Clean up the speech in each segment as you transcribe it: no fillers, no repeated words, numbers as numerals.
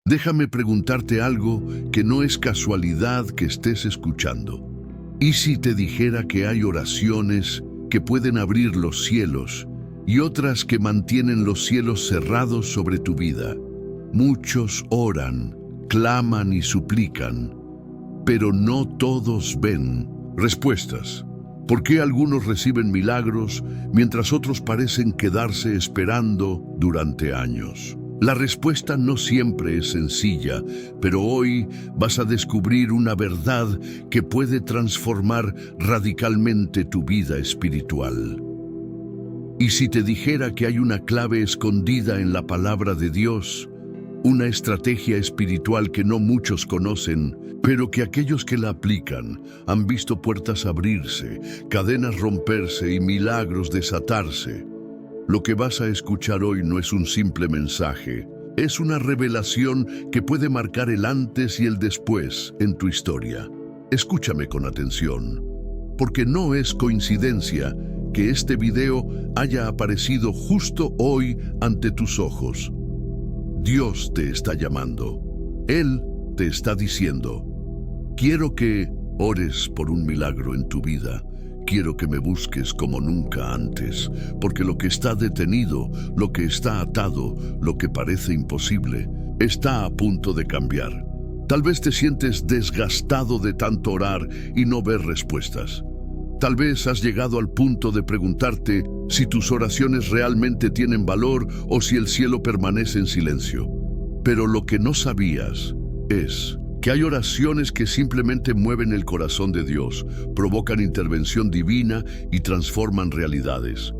Déjame preguntarte algo que no es casualidad que estés escuchando. ¿Y si te dijera que hay oraciones que pueden abrir los cielos y otras que mantienen los cielos cerrados sobre tu vida? Muchos oran, claman y suplican, pero no todos ven respuestas. ¿Por qué algunos reciben milagros mientras otros parecen quedarse esperando durante años? La respuesta no siempre es sencilla, pero hoy vas a descubrir una verdad que puede transformar radicalmente tu vida espiritual. Y si te dijera que hay una clave escondida en la palabra de Dios, una estrategia espiritual que no muchos conocen, pero que aquellos que la aplican han visto puertas abrirse, cadenas romperse y milagros desatarse. Lo que vas a escuchar hoy no es un simple mensaje, es una revelación que puede marcar el antes y el después en tu historia. Escúchame con atención, porque no es coincidencia que este video haya aparecido justo hoy ante tus ojos. Dios te está llamando. Él te está diciendo: quiero que ores por un milagro en tu vida. Quiero que me busques como nunca antes, porque lo que está detenido, lo que está atado, lo que parece imposible, está a punto de cambiar. Tal vez te sientes desgastado de tanto orar y no ver respuestas. Tal vez has llegado al punto de preguntarte si tus oraciones realmente tienen valor o si el cielo permanece en silencio. Pero lo que no sabías es que hay oraciones que simplemente mueven el corazón de Dios, provocan intervención divina y transforman realidades.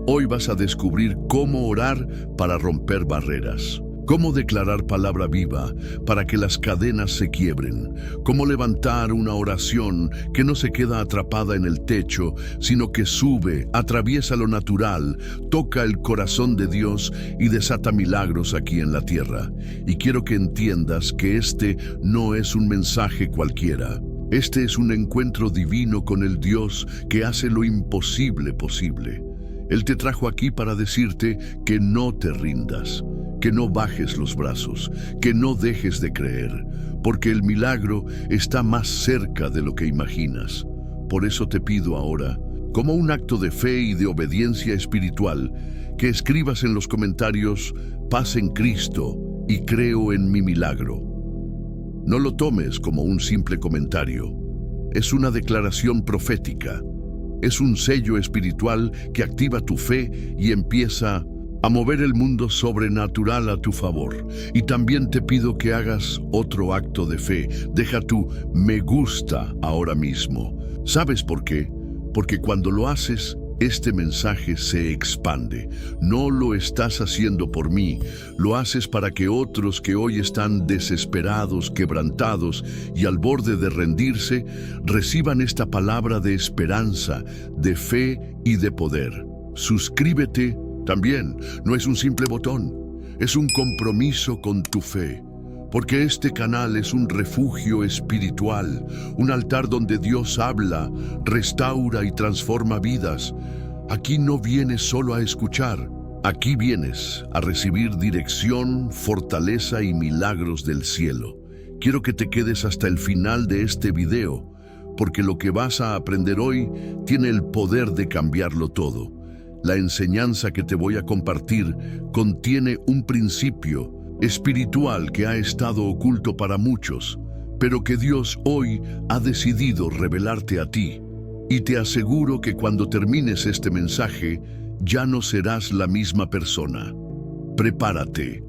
Hoy vas a descubrir cómo orar para romper barreras, cómo declarar palabra viva para que las cadenas se quiebren, cómo levantar una oración que no se queda atrapada en el techo, sino que sube, atraviesa lo natural, toca el corazón de Dios y desata milagros aquí en la tierra. Y quiero que entiendas que este no es un mensaje cualquiera. Este es un encuentro divino con el Dios que hace lo imposible posible. Él te trajo aquí para decirte que no te rindas, que no bajes los brazos, que no dejes de creer, porque el milagro está más cerca de lo que imaginas. Por eso te pido ahora, como un acto de fe y de obediencia espiritual, que escribas en los comentarios: paz en Cristo y creo en mi milagro. No lo tomes como un simple comentario. Es una declaración profética. Es un sello espiritual que activa tu fe y empieza a mover el mundo sobrenatural a tu favor. Y también te pido que hagas otro acto de fe. Deja tu me gusta ahora mismo. ¿Sabes por qué? Porque cuando lo haces, este mensaje se expande. No lo estás haciendo por mí, lo haces para que otros que hoy están desesperados, quebrantados y al borde de rendirse, reciban esta palabra de esperanza, de fe y de poder. Suscríbete también, no es un simple botón, es un compromiso con tu fe. Porque este canal es un refugio espiritual, un altar donde Dios habla, restaura y transforma vidas. Aquí no vienes solo a escuchar, aquí vienes a recibir dirección, fortaleza y milagros del cielo. Quiero que te quedes hasta el final de este video, porque lo que vas a aprender hoy tiene el poder de cambiarlo todo. La enseñanza que te voy a compartir contiene un principio espiritual que ha estado oculto para muchos, pero que Dios hoy ha decidido revelarte a ti. Y te aseguro que cuando termines este mensaje, ya no serás la misma persona. Prepárate,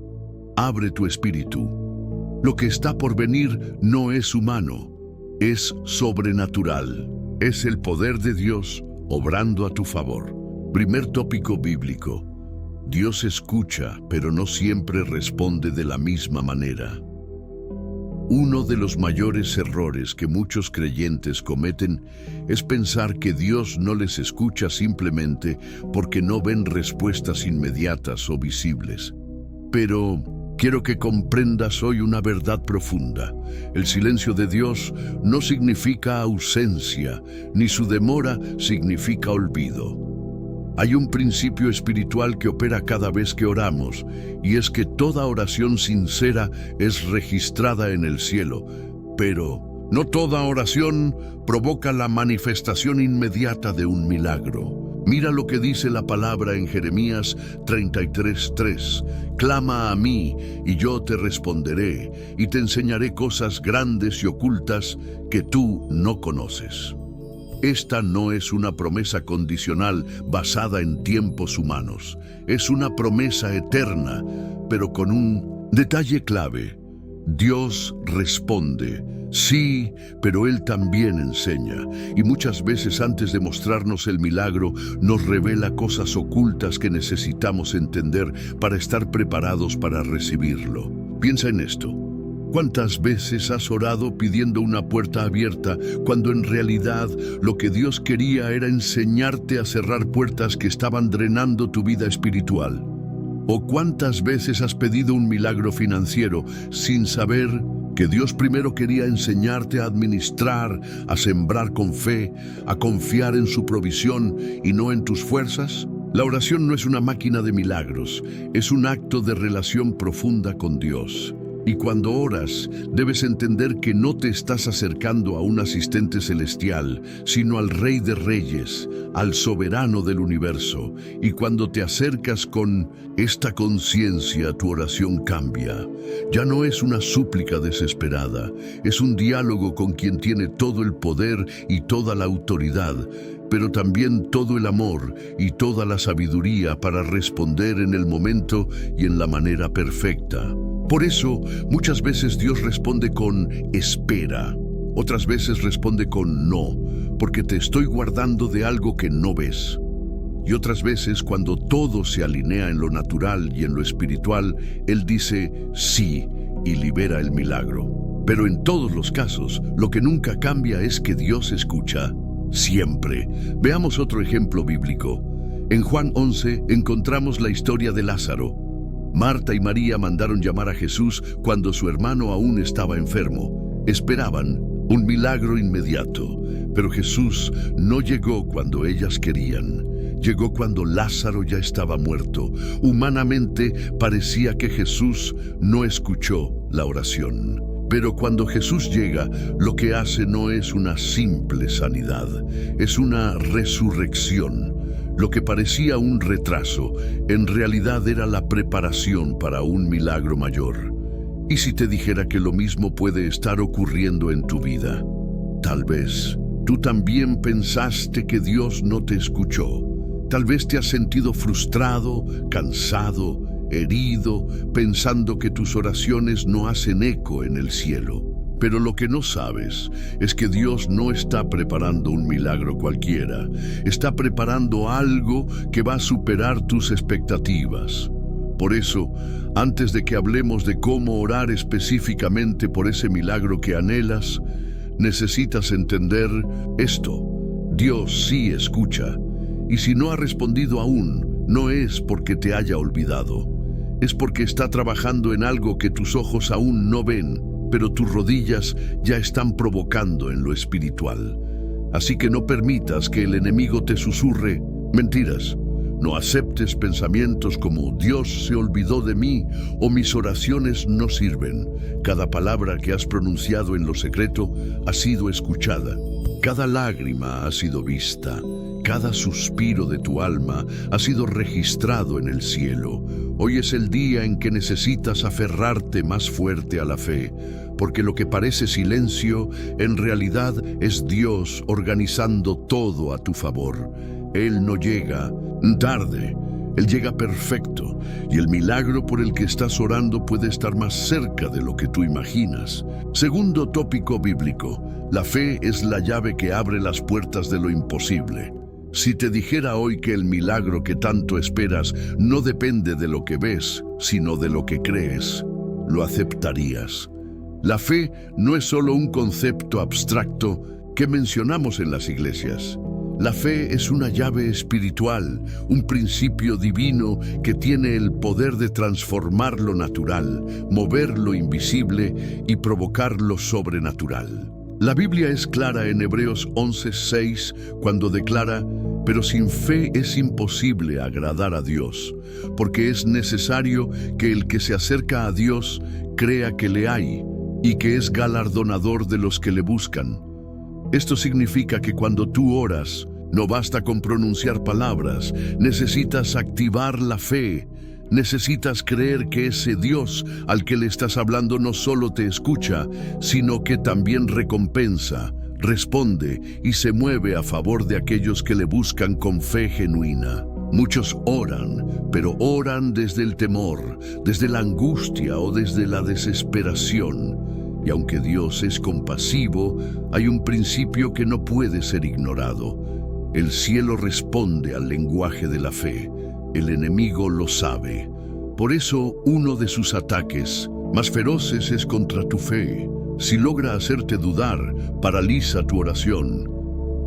abre tu espíritu. Lo que está por venir no es humano, es sobrenatural. Es el poder de Dios obrando a tu favor. Primer tópico bíblico. Dios escucha, pero no siempre responde de la misma manera. Uno de los mayores errores que muchos creyentes cometen es pensar que Dios no les escucha simplemente porque no ven respuestas inmediatas o visibles. Pero quiero que comprendas hoy una verdad profunda. El silencio de Dios no significa ausencia, ni su demora significa olvido. Hay un principio espiritual que opera cada vez que oramos, y es que toda oración sincera es registrada en el cielo, pero no toda oración provoca la manifestación inmediata de un milagro. Mira lo que dice la palabra en Jeremías 33:3. Clama a mí, y yo te responderé, y te enseñaré cosas grandes y ocultas que tú no conoces. Esta no es una promesa condicional basada en tiempos humanos. Es una promesa eterna, pero con un detalle clave. Dios responde, sí, pero Él también enseña. Y muchas veces antes de mostrarnos el milagro, nos revela cosas ocultas que necesitamos entender para estar preparados para recibirlo. Piensa en esto. ¿Cuántas veces has orado pidiendo una puerta abierta cuando en realidad lo que Dios quería era enseñarte a cerrar puertas que estaban drenando tu vida espiritual? ¿O cuántas veces has pedido un milagro financiero sin saber que Dios primero quería enseñarte a administrar, a sembrar con fe, a confiar en su provisión y no en tus fuerzas? La oración no es una máquina de milagros, es un acto de relación profunda con Dios. Y cuando oras, debes entender que no te estás acercando a un asistente celestial, sino al Rey de Reyes, al soberano del universo. Y cuando te acercas con esta conciencia, tu oración cambia. Ya no es una súplica desesperada, es un diálogo con quien tiene todo el poder y toda la autoridad, pero también todo el amor y toda la sabiduría para responder en el momento y en la manera perfecta. Por eso, muchas veces Dios responde con espera, otras veces responde con no, porque te estoy guardando de algo que no ves. Y otras veces, cuando todo se alinea en lo natural y en lo espiritual, Él dice sí y libera el milagro. Pero en todos los casos, lo que nunca cambia es que Dios escucha siempre. Veamos otro ejemplo bíblico. En Juan 11 encontramos la historia de Lázaro. Marta y María mandaron llamar a Jesús cuando su hermano aún estaba enfermo. Esperaban un milagro inmediato, pero Jesús no llegó cuando ellas querían. Llegó cuando Lázaro ya estaba muerto. Humanamente parecía que Jesús no escuchó la oración. Pero cuando Jesús llega, lo que hace no es una simple sanidad, es una resurrección. Lo que parecía un retraso, en realidad era la preparación para un milagro mayor. ¿Y si te dijera que lo mismo puede estar ocurriendo en tu vida? Tal vez tú también pensaste que Dios no te escuchó. Tal vez te has sentido frustrado, cansado, herido, pensando que tus oraciones no hacen eco en el cielo. Pero lo que no sabes es que Dios no está preparando un milagro cualquiera. Está preparando algo que va a superar tus expectativas. Por eso, antes de que hablemos de cómo orar específicamente por ese milagro que anhelas, necesitas entender esto. Dios sí escucha. Y si no ha respondido aún, no es porque te haya olvidado. Es porque está trabajando en algo que tus ojos aún no ven, pero tus rodillas ya están provocando en lo espiritual. Así que no permitas que el enemigo te susurre mentiras. No aceptes pensamientos como Dios se olvidó de mí o mis oraciones no sirven. Cada palabra que has pronunciado en lo secreto ha sido escuchada. Cada lágrima ha sido vista. Cada suspiro de tu alma ha sido registrado en el cielo. Hoy es el día en que necesitas aferrarte más fuerte a la fe, porque lo que parece silencio, en realidad es Dios organizando todo a tu favor. Él no llega tarde, Él llega perfecto, y el milagro por el que estás orando puede estar más cerca de lo que tú imaginas. Segundo tópico bíblico: la fe es la llave que abre las puertas de lo imposible. Si te dijera hoy que el milagro que tanto esperas no depende de lo que ves, sino de lo que crees, ¿lo aceptarías? La fe no es solo un concepto abstracto que mencionamos en las iglesias. La fe es una llave espiritual, un principio divino que tiene el poder de transformar lo natural, mover lo invisible y provocar lo sobrenatural. La Biblia es clara en Hebreos 11:6 cuando declara: Pero sin fe es imposible agradar a Dios, porque es necesario que el que se acerca a Dios crea que le hay y que es galardonador de los que le buscan. Esto significa que cuando tú oras, no basta con pronunciar palabras, necesitas activar la fe. Necesitas creer que ese Dios al que le estás hablando no solo te escucha, sino que también recompensa, responde y se mueve a favor de aquellos que le buscan con fe genuina. Muchos oran, pero oran desde el temor, desde la angustia o desde la desesperación. Y aunque Dios es compasivo, hay un principio que no puede ser ignorado. El cielo responde al lenguaje de la fe. El enemigo lo sabe. Por eso, uno de sus ataques más feroces es contra tu fe. Si logra hacerte dudar, paraliza tu oración.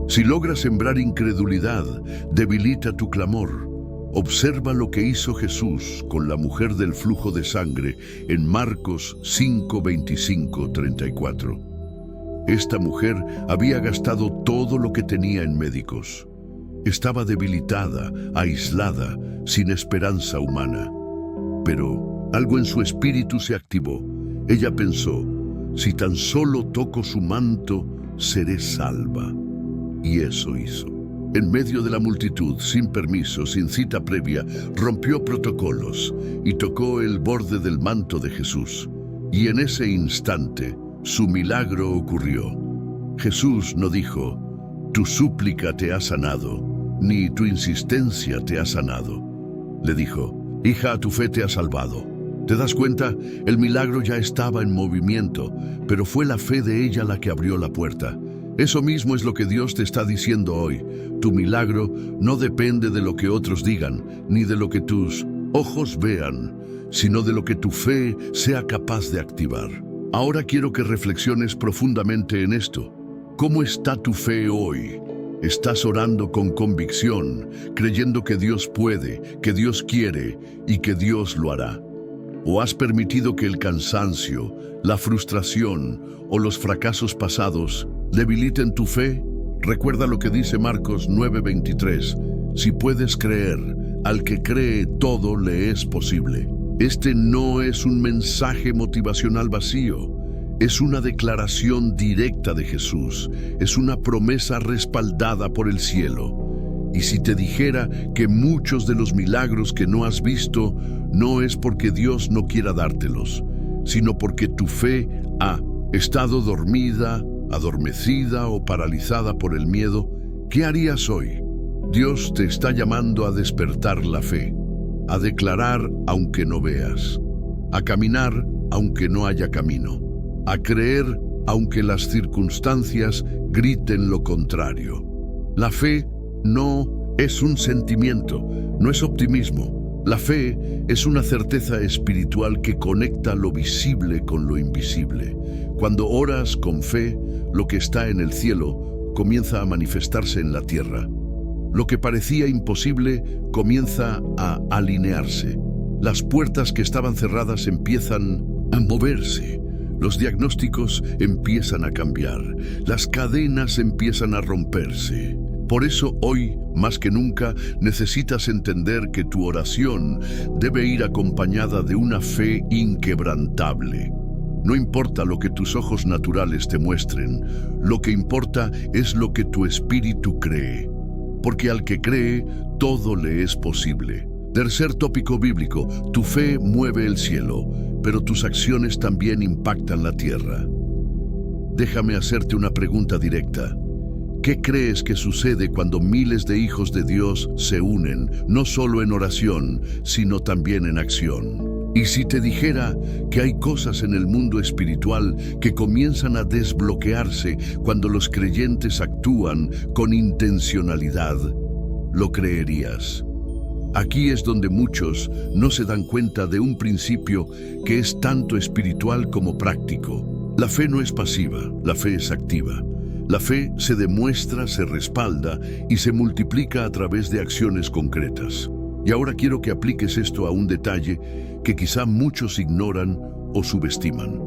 Si logra sembrar incredulidad, debilita tu clamor. Observa lo que hizo Jesús con la mujer del flujo de sangre en Marcos 5, 25, 34. Esta mujer había gastado todo lo que tenía en médicos. Estaba debilitada, aislada, sin esperanza humana. Pero algo en su espíritu se activó. Ella pensó, si tan solo toco su manto, seré salva. Y eso hizo. En medio de la multitud, sin permiso, sin cita previa, rompió protocolos y tocó el borde del manto de Jesús. Y en ese instante, su milagro ocurrió. Jesús no dijo, tu súplica te ha sanado, ni tu insistencia te ha sanado. Le dijo, hija, tu fe te ha salvado. ¿Te das cuenta? El milagro ya estaba en movimiento, pero fue la fe de ella la que abrió la puerta. Eso mismo es lo que Dios te está diciendo hoy. Tu milagro no depende de lo que otros digan, ni de lo que tus ojos vean, sino de lo que tu fe sea capaz de activar. Ahora quiero que reflexiones profundamente en esto. ¿Cómo está tu fe hoy? ¿Estás orando con convicción, creyendo que Dios puede, que Dios quiere y que Dios lo hará? ¿O has permitido que el cansancio, la frustración o los fracasos pasados debiliten tu fe? Recuerda lo que dice Marcos 9:23. Si puedes creer, al que cree todo le es posible. Este no es un mensaje motivacional vacío. Es una declaración directa de Jesús. Es una promesa respaldada por el cielo. Y si te dijera que muchos de los milagros que no has visto no es porque Dios no quiera dártelos, sino porque tu fe ha estado dormida, adormecida o paralizada por el miedo, ¿qué harías hoy? Dios te está llamando a despertar la fe, a declarar aunque no veas, a caminar aunque no haya camino, a creer aunque las circunstancias griten lo contrario. La fe no es un sentimiento, no es optimismo. La fe es una certeza espiritual que conecta lo visible con lo invisible. Cuando oras con fe, lo que está en el cielo comienza a manifestarse en la tierra. Lo que parecía imposible comienza a alinearse. Las puertas que estaban cerradas empiezan a moverse. Los diagnósticos empiezan a cambiar. Las cadenas empiezan a romperse. Por eso hoy, más que nunca, necesitas entender que tu oración debe ir acompañada de una fe inquebrantable. No importa lo que tus ojos naturales te muestren, lo que importa es lo que tu espíritu cree. Porque al que cree, todo le es posible. Tercer tópico bíblico, tu fe mueve el cielo, pero tus acciones también impactan la tierra. Déjame hacerte una pregunta directa. ¿Qué crees que sucede cuando miles de hijos de Dios se unen, no solo en oración, sino también en acción? Y si te dijera que hay cosas en el mundo espiritual que comienzan a desbloquearse cuando los creyentes actúan con intencionalidad, ¿lo creerías? Aquí es donde muchos no se dan cuenta de un principio que es tanto espiritual como práctico. La fe no es pasiva, la fe es activa. La fe se demuestra, se respalda y se multiplica a través de acciones concretas. Y ahora quiero que apliques esto a un detalle que quizá muchos ignoran o subestiman.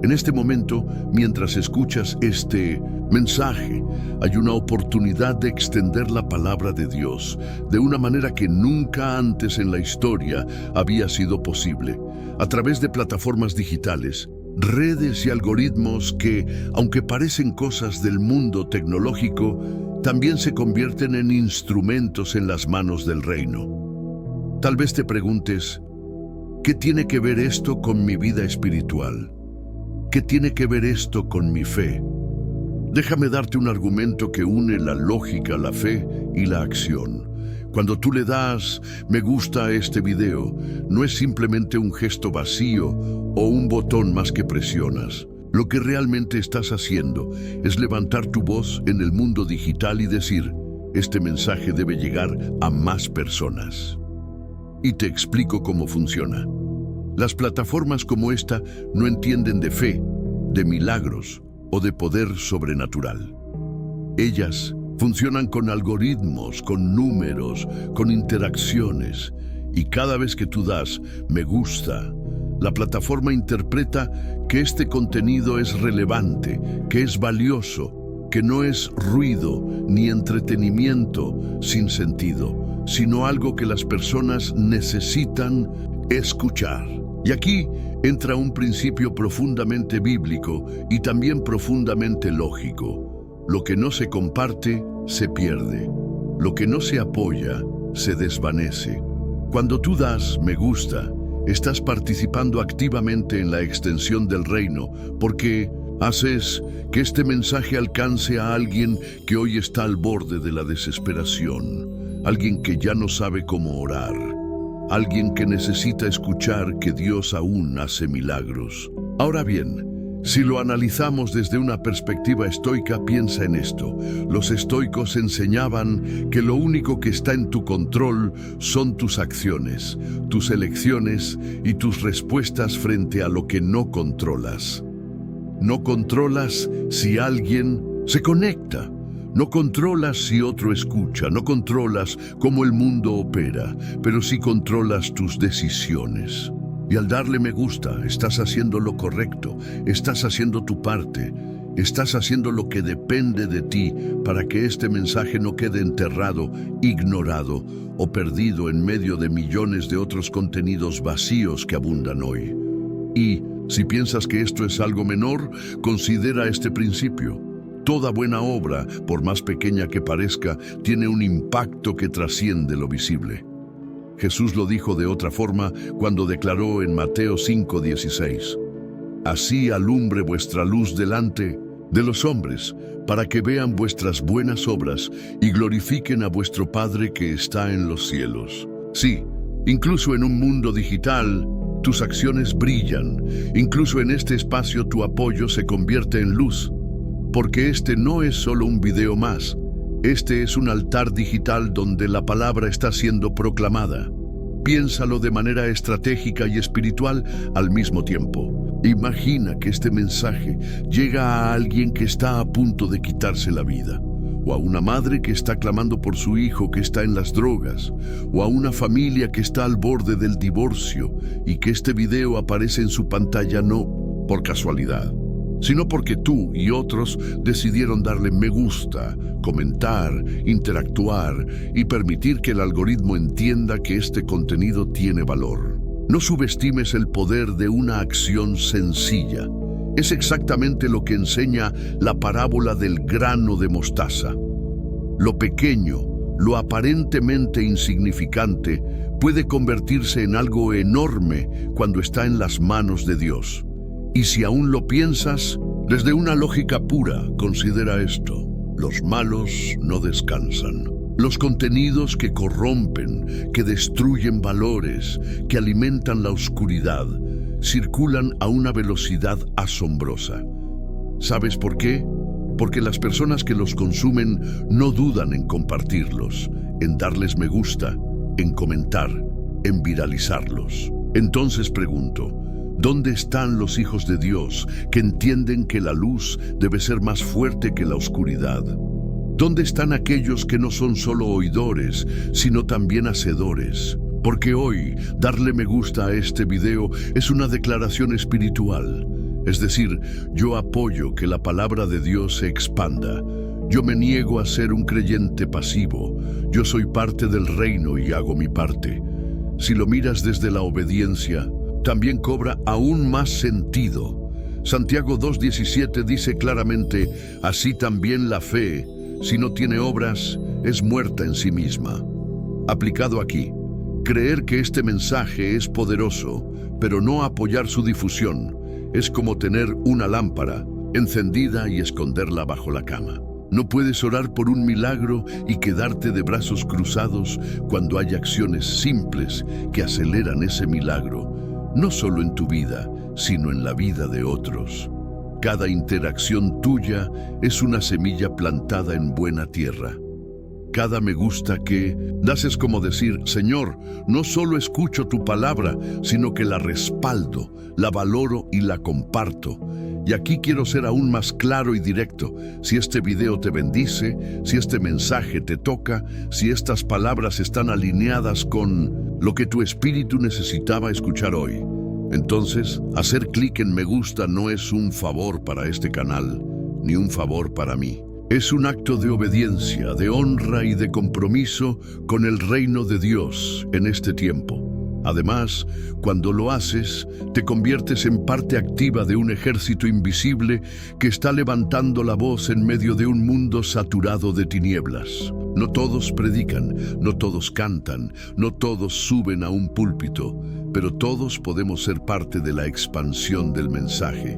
En este momento, mientras escuchas este mensaje, hay una oportunidad de extender la palabra de Dios de una manera que nunca antes en la historia había sido posible, a través de plataformas digitales, redes y algoritmos que, aunque parecen cosas del mundo tecnológico, también se convierten en instrumentos en las manos del reino. Tal vez te preguntes, ¿qué tiene que ver esto con mi vida espiritual? ¿Qué tiene que ver esto con mi fe? Déjame darte un argumento que une la lógica, la fe y la acción. Cuando tú le das me gusta a este video, no es simplemente un gesto vacío o un botón más que presionas. Lo que realmente estás haciendo es levantar tu voz en el mundo digital y decir, este mensaje debe llegar a más personas. Y te explico cómo funciona. Las plataformas como esta no entienden de fe, de milagros o de poder sobrenatural. Ellas funcionan con algoritmos, con números, con interacciones. Y cada vez que tú das me gusta, la plataforma interpreta que este contenido es relevante, que es valioso, que no es ruido ni entretenimiento sin sentido, sino algo que las personas necesitan escuchar. Y aquí entra un principio profundamente bíblico y también profundamente lógico. Lo que no se comparte, se pierde. Lo que no se apoya, se desvanece. Cuando tú das me gusta, estás participando activamente en la extensión del reino, porque haces que este mensaje alcance a alguien que hoy está al borde de la desesperación, alguien que ya no sabe cómo orar, alguien que necesita escuchar que Dios aún hace milagros. Ahora bien, si lo analizamos desde una perspectiva estoica, piensa en esto. Los estoicos enseñaban que lo único que está en tu control son tus acciones, tus elecciones y tus respuestas frente a lo que no controlas. No controlas si alguien se conecta. No controlas si otro escucha, no controlas cómo el mundo opera, pero sí controlas tus decisiones. Y al darle me gusta, estás haciendo lo correcto, estás haciendo tu parte, estás haciendo lo que depende de ti para que este mensaje no quede enterrado, ignorado o perdido en medio de millones de otros contenidos vacíos que abundan hoy. Y si piensas que esto es algo menor, considera este principio. Toda buena obra, por más pequeña que parezca, tiene un impacto que trasciende lo visible. Jesús lo dijo de otra forma cuando declaró en Mateo 5:16, «Así alumbre vuestra luz delante de los hombres, para que vean vuestras buenas obras y glorifiquen a vuestro Padre que está en los cielos». Sí, incluso en un mundo digital, tus acciones brillan. Incluso en este espacio tu apoyo se convierte en luz. Porque este no es solo un video más. Este es un altar digital donde la palabra está siendo proclamada. Piénsalo de manera estratégica y espiritual al mismo tiempo. Imagina que este mensaje llega a alguien que está a punto de quitarse la vida, o a una madre que está clamando por su hijo que está en las drogas, o a una familia que está al borde del divorcio y que este video aparece en su pantalla no por casualidad, sino porque tú y otros decidieron darle me gusta, comentar, interactuar y permitir que el algoritmo entienda que este contenido tiene valor. No subestimes el poder de una acción sencilla. Es exactamente lo que enseña la parábola del grano de mostaza. Lo pequeño, lo aparentemente insignificante, puede convertirse en algo enorme cuando está en las manos de Dios. Y si aún lo piensas, desde una lógica pura, considera esto. Los malos no descansan. Los contenidos que corrompen, que destruyen valores, que alimentan la oscuridad, circulan a una velocidad asombrosa. ¿Sabes por qué? Porque las personas que los consumen no dudan en compartirlos, en darles me gusta, en comentar, en viralizarlos. Entonces pregunto, ¿dónde están los hijos de Dios que entienden que la luz debe ser más fuerte que la oscuridad? ¿Dónde están aquellos que no son solo oidores, sino también hacedores? Porque hoy, darle me gusta a este video es una declaración espiritual. Es decir, yo apoyo que la palabra de Dios se expanda. Yo me niego a ser un creyente pasivo. Yo soy parte del reino y hago mi parte. Si lo miras desde la obediencia, también cobra aún más sentido. Santiago 2:17 dice claramente, así también la fe, si no tiene obras, es muerta en sí misma. Aplicado aquí, creer que este mensaje es poderoso, pero no apoyar su difusión, es como tener una lámpara encendida y esconderla bajo la cama. No puedes orar por un milagro y quedarte de brazos cruzados cuando hay acciones simples que aceleran ese milagro, no solo en tu vida, sino en la vida de otros. Cada interacción tuya es una semilla plantada en buena tierra. Cada me gusta que das es como decir, Señor, no solo escucho tu palabra, sino que la respaldo, la valoro y la comparto. Y aquí quiero ser aún más claro y directo. Si este video te bendice, si este mensaje te toca, si estas palabras están alineadas con lo que tu espíritu necesitaba escuchar hoy, entonces hacer clic en me gusta no es un favor para este canal, ni un favor para mí. Es un acto de obediencia, de honra y de compromiso con el reino de Dios en este tiempo. Además, cuando lo haces, te conviertes en parte activa de un ejército invisible que está levantando la voz en medio de un mundo saturado de tinieblas. No todos predican, no todos cantan, no todos suben a un púlpito, pero todos podemos ser parte de la expansión del mensaje.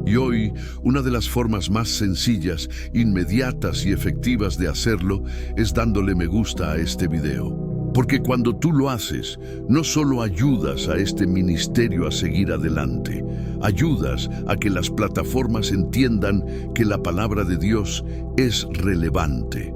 Y hoy, una de las formas más sencillas, inmediatas y efectivas de hacerlo es dándole me gusta a este video. Porque cuando tú lo haces, no solo ayudas a este ministerio a seguir adelante, ayudas a que las plataformas entiendan que la palabra de Dios es relevante,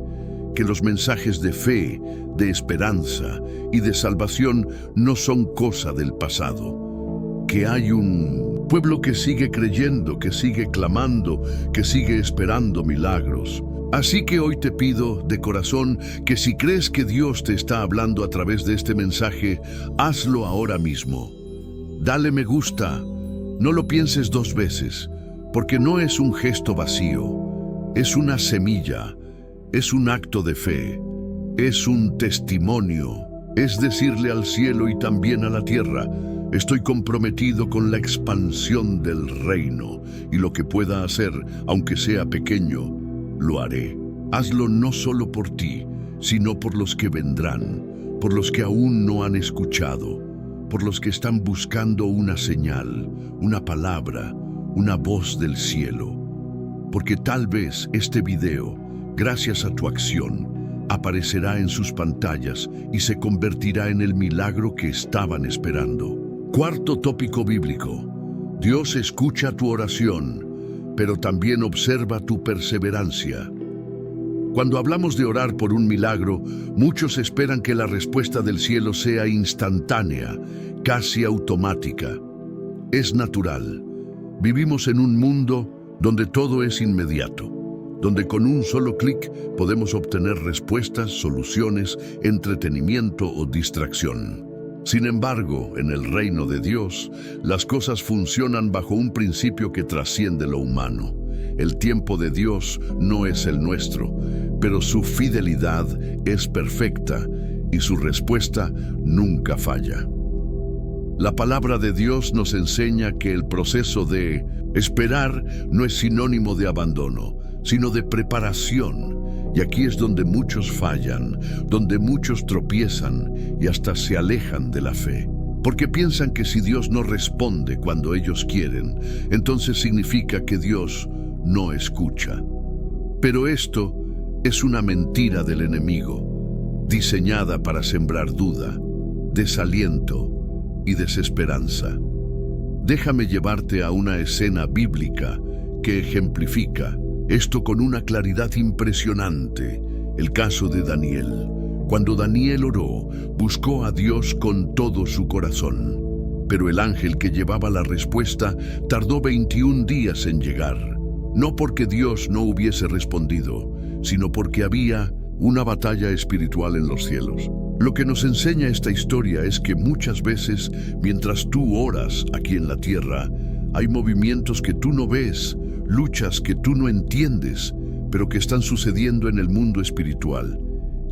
que los mensajes de fe, de esperanza y de salvación no son cosa del pasado, que hay un pueblo que sigue creyendo, que sigue clamando, que sigue esperando milagros. Así que hoy te pido de corazón que si crees que Dios te está hablando a través de este mensaje, hazlo ahora mismo. Dale me gusta, no lo pienses dos veces, porque no es un gesto vacío, es una semilla, es un acto de fe, es un testimonio, es decirle al cielo y también a la tierra, estoy comprometido con la expansión del reino y lo que pueda hacer, aunque sea pequeño, lo haré. Hazlo no solo por ti, sino por los que vendrán, por los que aún no han escuchado, por los que están buscando una señal, una palabra, una voz del cielo. Porque tal vez este video, gracias a tu acción, aparecerá en sus pantallas y se convertirá en el milagro que estaban esperando. Cuarto tópico bíblico. Dios escucha tu oración, pero también observa tu perseverancia. Cuando hablamos de orar por un milagro, muchos esperan que la respuesta del cielo sea instantánea, casi automática. Es natural. Vivimos en un mundo donde todo es inmediato, donde con un solo clic podemos obtener respuestas, soluciones, entretenimiento o distracción. Sin embargo, en el reino de Dios, las cosas funcionan bajo un principio que trasciende lo humano. El tiempo de Dios no es el nuestro, pero su fidelidad es perfecta y su respuesta nunca falla. La palabra de Dios nos enseña que el proceso de esperar no es sinónimo de abandono, sino de preparación. Y aquí es donde muchos fallan, donde muchos tropiezan y hasta se alejan de la fe. Porque piensan que si Dios no responde cuando ellos quieren, entonces significa que Dios no escucha. Pero esto es una mentira del enemigo, diseñada para sembrar duda, desaliento y desesperanza. Déjame llevarte a una escena bíblica que ejemplifica esto con una claridad impresionante. El caso de Daniel. Cuando Daniel oró, buscó a Dios con todo su corazón. Pero el ángel que llevaba la respuesta tardó 21 días en llegar. No porque Dios no hubiese respondido, sino porque había una batalla espiritual en los cielos. Lo que nos enseña esta historia es que muchas veces, mientras tú oras aquí en la tierra, Hay movimientos que tú no ves, luchas que tú no entiendes, pero que están sucediendo en el mundo espiritual.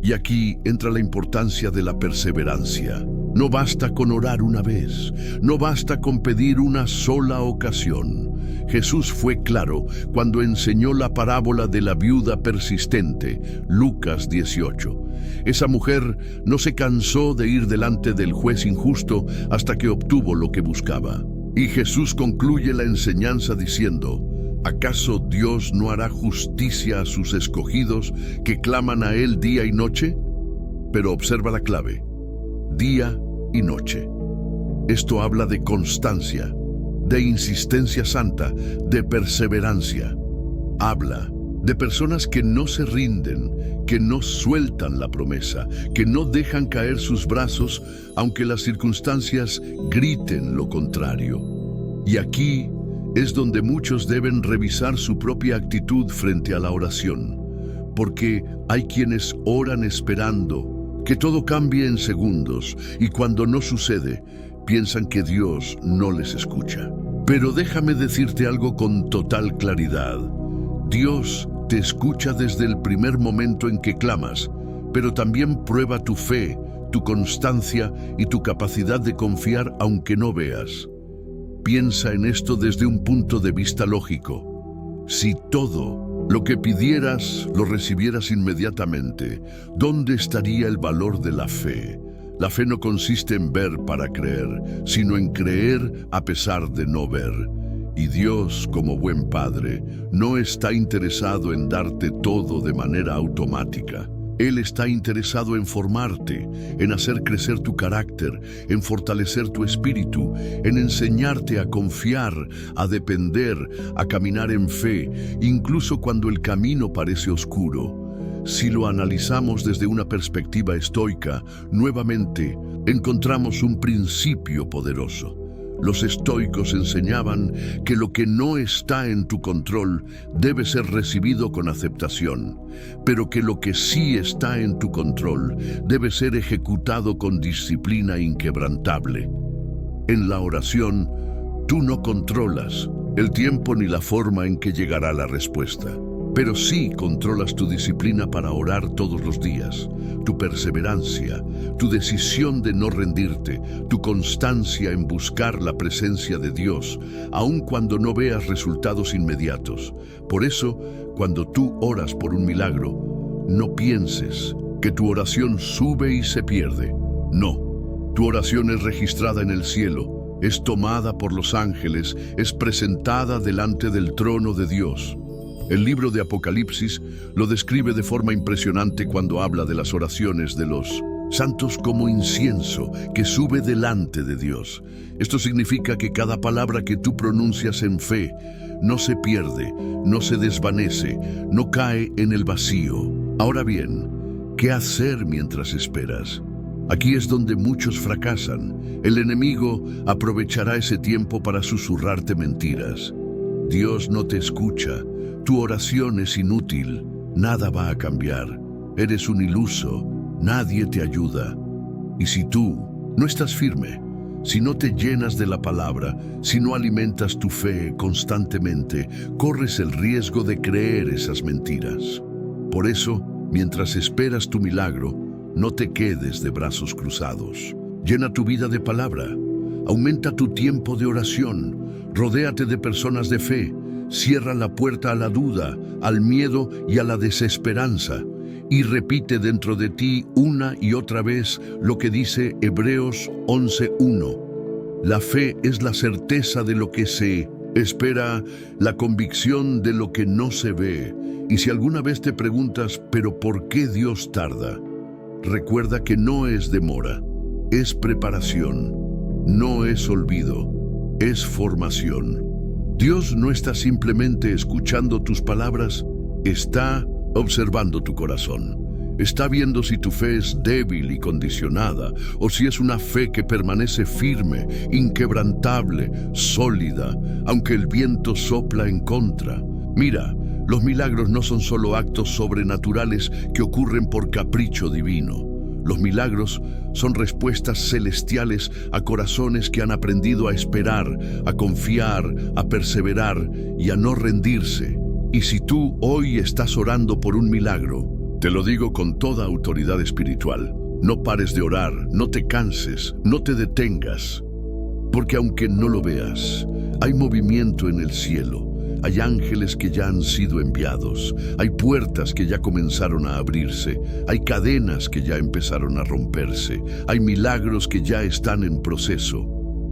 Y aquí entra la importancia de la perseverancia. No basta con orar una vez, no basta con pedir una sola ocasión. Jesús fue claro cuando enseñó la parábola de la viuda persistente, Lucas 18. Esa mujer no se cansó de ir delante del juez injusto hasta que obtuvo lo que buscaba. Y Jesús concluye la enseñanza diciendo: ¿acaso Dios no hará justicia a sus escogidos que claman a Él día y noche? Pero observa la clave: día y noche. Esto habla de constancia, de insistencia santa, de perseverancia. Habla de personas que no se rinden, que no sueltan la promesa, que no dejan caer sus brazos, aunque las circunstancias griten lo contrario. Y aquí es donde muchos deben revisar su propia actitud frente a la oración, porque hay quienes oran esperando que todo cambie en segundos, y cuando no sucede, piensan que Dios no les escucha. Pero déjame decirte algo con total claridad. Dios te escucha desde el primer momento en que clamas, pero también prueba tu fe, tu constancia y tu capacidad de confiar aunque no veas. Piensa en esto desde un punto de vista lógico. Si todo lo que pidieras lo recibieras inmediatamente, ¿dónde estaría el valor de la fe? La fe no consiste en ver para creer, sino en creer a pesar de no ver. Y Dios, como buen Padre, no está interesado en darte todo de manera automática. Él está interesado en formarte, en hacer crecer tu carácter, en fortalecer tu espíritu, en enseñarte a confiar, a depender, a caminar en fe, incluso cuando el camino parece oscuro. Si lo analizamos desde una perspectiva estoica, nuevamente encontramos un principio poderoso. Los estoicos enseñaban que lo que no está en tu control debe ser recibido con aceptación, pero que lo que sí está en tu control debe ser ejecutado con disciplina inquebrantable. En la oración, tú no controlas el tiempo ni la forma en que llegará la respuesta, pero sí controlas tu disciplina para orar todos los días, tu perseverancia, tu decisión de no rendirte, tu constancia en buscar la presencia de Dios, aun cuando no veas resultados inmediatos. Por eso, cuando tú oras por un milagro, no pienses que tu oración sube y se pierde. No, tu oración es registrada en el cielo, es tomada por los ángeles, es presentada delante del trono de Dios. El libro de Apocalipsis lo describe de forma impresionante cuando habla de las oraciones de los santos como incienso que sube delante de Dios. Esto significa que cada palabra que tú pronuncias en fe no se pierde, no se desvanece, no cae en el vacío. Ahora bien, ¿qué hacer mientras esperas? Aquí es donde muchos fracasan. El enemigo aprovechará ese tiempo para susurrarte mentiras. Dios no te escucha. Tu oración es inútil, nada va a cambiar, eres un iluso, nadie te ayuda. Y si tú no estás firme, si no te llenas de la palabra, si no alimentas tu fe constantemente, corres el riesgo de creer esas mentiras. Por eso, mientras esperas tu milagro, no te quedes de brazos cruzados. Llena tu vida de palabra, aumenta tu tiempo de oración, rodéate de personas de fe. Cierra la puerta a la duda, al miedo y a la desesperanza, y repite dentro de ti una y otra vez lo que dice Hebreos 11:1. La fe es la certeza de lo que se espera, la convicción de lo que no se ve. Y si alguna vez te preguntas, ¿pero por qué Dios tarda? Recuerda que no es demora, es preparación, no es olvido, es formación. Dios no está simplemente escuchando tus palabras, está observando tu corazón. Está viendo si tu fe es débil y condicionada, o si es una fe que permanece firme, inquebrantable, sólida, aunque el viento sopla en contra. Mira, los milagros no son solo actos sobrenaturales que ocurren por capricho divino. Los milagros son respuestas celestiales a corazones que han aprendido a esperar, a confiar, a perseverar y a no rendirse. Y si tú hoy estás orando por un milagro, te lo digo con toda autoridad espiritual, no pares de orar, no te canses, no te detengas, porque aunque no lo veas, hay movimiento en el cielo. Hay ángeles que ya han sido enviados, hay puertas que ya comenzaron a abrirse, hay cadenas que ya empezaron a romperse, hay milagros que ya están en proceso.